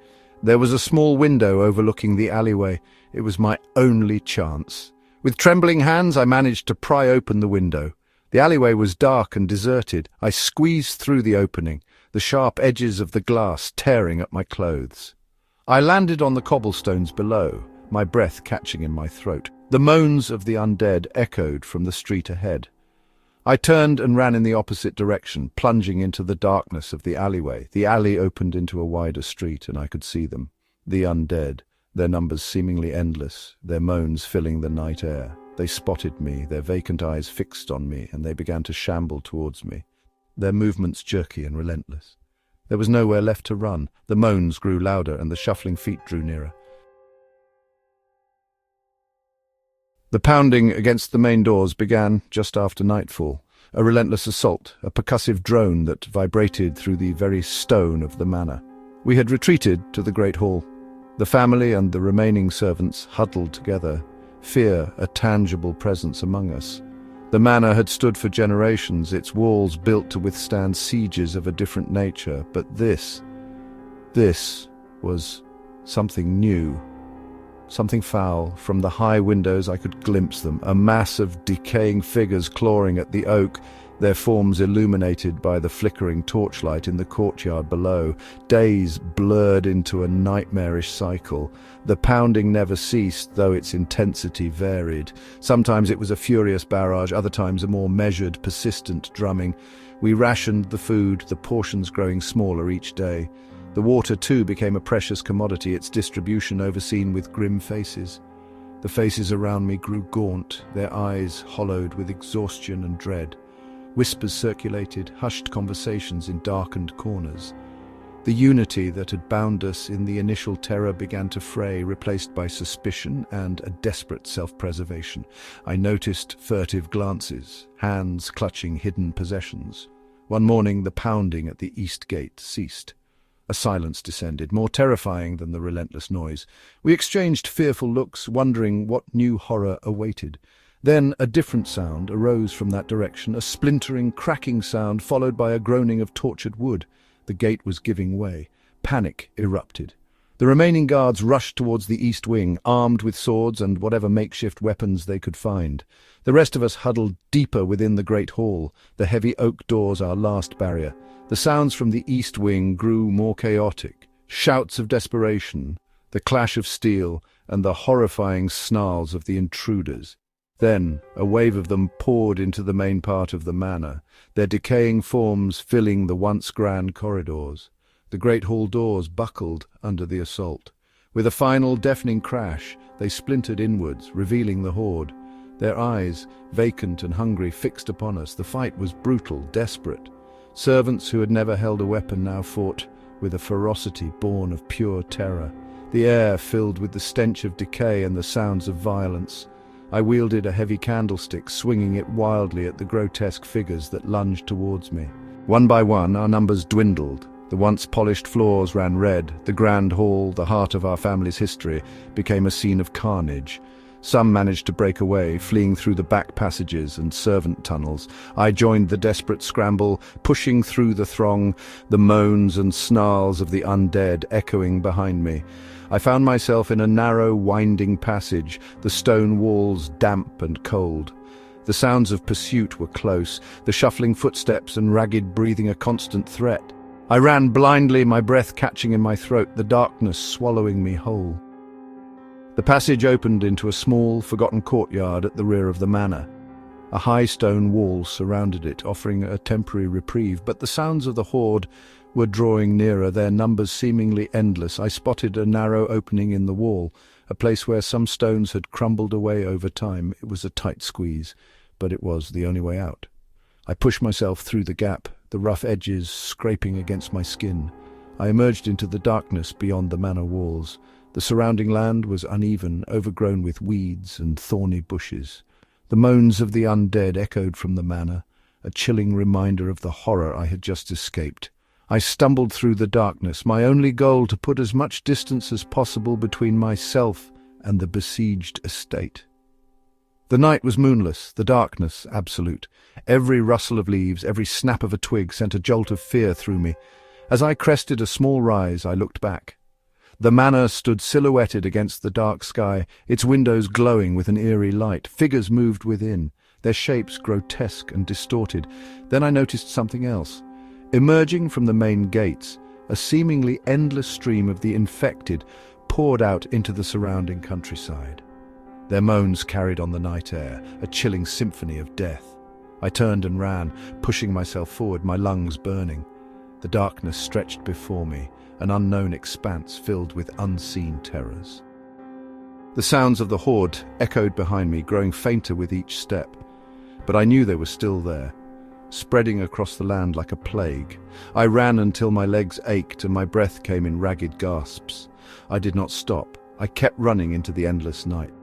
There was a small window overlooking the alleyway. It was my only chance. With trembling hands, I managed to pry open the window. The alleyway was dark and deserted. I squeezed through the opening, the sharp edges of the glass tearing at my clothes. I landed on the cobblestones below, my breath catching in my throat. The moans of the undead echoed from the street ahead. I turned and ran in the opposite direction, plunging into the darkness of the alleyway. The alley opened into a wider street, and I could see them. The undead, their numbers seemingly endless, their moans filling the night air. They spotted me, their vacant eyes fixed on me, and they began to shamble towards me, their movements jerky and relentless. There was nowhere left to run. The moans grew louder, and the shuffling feet drew nearer. The pounding against the main doors began just after nightfall, a relentless assault, a percussive drone that vibrated through the very stone of the manor. We had retreated to the great hall. The family and the remaining servants huddled together, fear a tangible presence among us. The manor had stood for generations, its walls built to withstand sieges of a different nature, but this was something new. Something foul. From the high windows I could glimpse them, a mass of decaying figures clawing at the oak, their forms illuminated by the flickering torchlight in the courtyard below. Days blurred into a nightmarish cycle. The pounding never ceased, though its intensity varied. Sometimes it was a furious barrage, other times a more measured, persistent drumming. We rationed the food, the portions growing smaller each day. The water, too, became a precious commodity, its distribution overseen with grim faces. The faces around me grew gaunt, their eyes hollowed with exhaustion and dread. Whispers circulated, hushed conversations in darkened corners. The unity that had bound us in the initial terror began to fray, replaced by suspicion and a desperate self-preservation. I noticed furtive glances, hands clutching hidden possessions. One morning, the pounding at the east gate ceased. A silence descended, more terrifying than the relentless noise. We exchanged fearful looks, wondering what new horror awaited. Then a different sound arose from that direction, a splintering, cracking sound followed by a groaning of tortured wood. The gate was giving way. Panic erupted. The remaining guards rushed towards the east wing, armed with swords and whatever makeshift weapons they could find. The rest of us huddled deeper within the great hall, the heavy oak doors our last barrier. The sounds from the east wing grew more chaotic. Shouts of desperation, the clash of steel, and the horrifying snarls of the intruders. Then a wave of them poured into the main part of the manor, their decaying forms filling the once grand corridors. The great hall doors buckled under the assault. With a final deafening crash, they splintered inwards, revealing the horde. Their eyes, vacant and hungry, fixed upon us. The fight was brutal, desperate. Servants who had never held a weapon now fought with a ferocity born of pure terror. The air filled with the stench of decay and the sounds of violence. I wielded a heavy candlestick, swinging it wildly at the grotesque figures that lunged towards me. One by one, our numbers dwindled. The once polished floors ran red. The grand hall, the heart of our family's history, became a scene of carnage. Some managed to break away, fleeing through the back passages and servant tunnels. I joined the desperate scramble, pushing through the throng, the moans and snarls of the undead echoing behind me. I found myself in a narrow, winding passage, the stone walls damp and cold. The sounds of pursuit were close, the shuffling footsteps and ragged breathing a constant threat. I ran blindly, my breath catching in my throat, the darkness swallowing me whole. The passage opened into a small, forgotten courtyard at the rear of the manor. A high stone wall surrounded it, offering a temporary reprieve, but the sounds of the horde were drawing nearer, their numbers seemingly endless. I spotted a narrow opening in the wall, a place where some stones had crumbled away over time. It was a tight squeeze, but it was the only way out. I pushed myself through the gap, the rough edges scraping against my skin. I emerged into the darkness beyond the manor walls. The surrounding land was uneven, overgrown with weeds and thorny bushes. The moans of the undead echoed from the manor, a chilling reminder of the horror I had just escaped. I stumbled through the darkness, my only goal to put as much distance as possible between myself and the besieged estate. The night was moonless, the darkness absolute. Every rustle of leaves, every snap of a twig sent a jolt of fear through me. As I crested a small rise, I looked back. The manor stood silhouetted against the dark sky, its windows glowing with an eerie light. Figures moved within, their shapes grotesque and distorted. Then I noticed something else. Emerging from the main gates, a seemingly endless stream of the infected poured out into the surrounding countryside. Their moans carried on the night air, a chilling symphony of death. I turned and ran, pushing myself forward, my lungs burning. The darkness stretched before me, an unknown expanse filled with unseen terrors. The sounds of the horde echoed behind me, growing fainter with each step. But I knew they were still there, spreading across the land like a plague. I ran until my legs ached and my breath came in ragged gasps. I did not stop. I kept running into the endless night.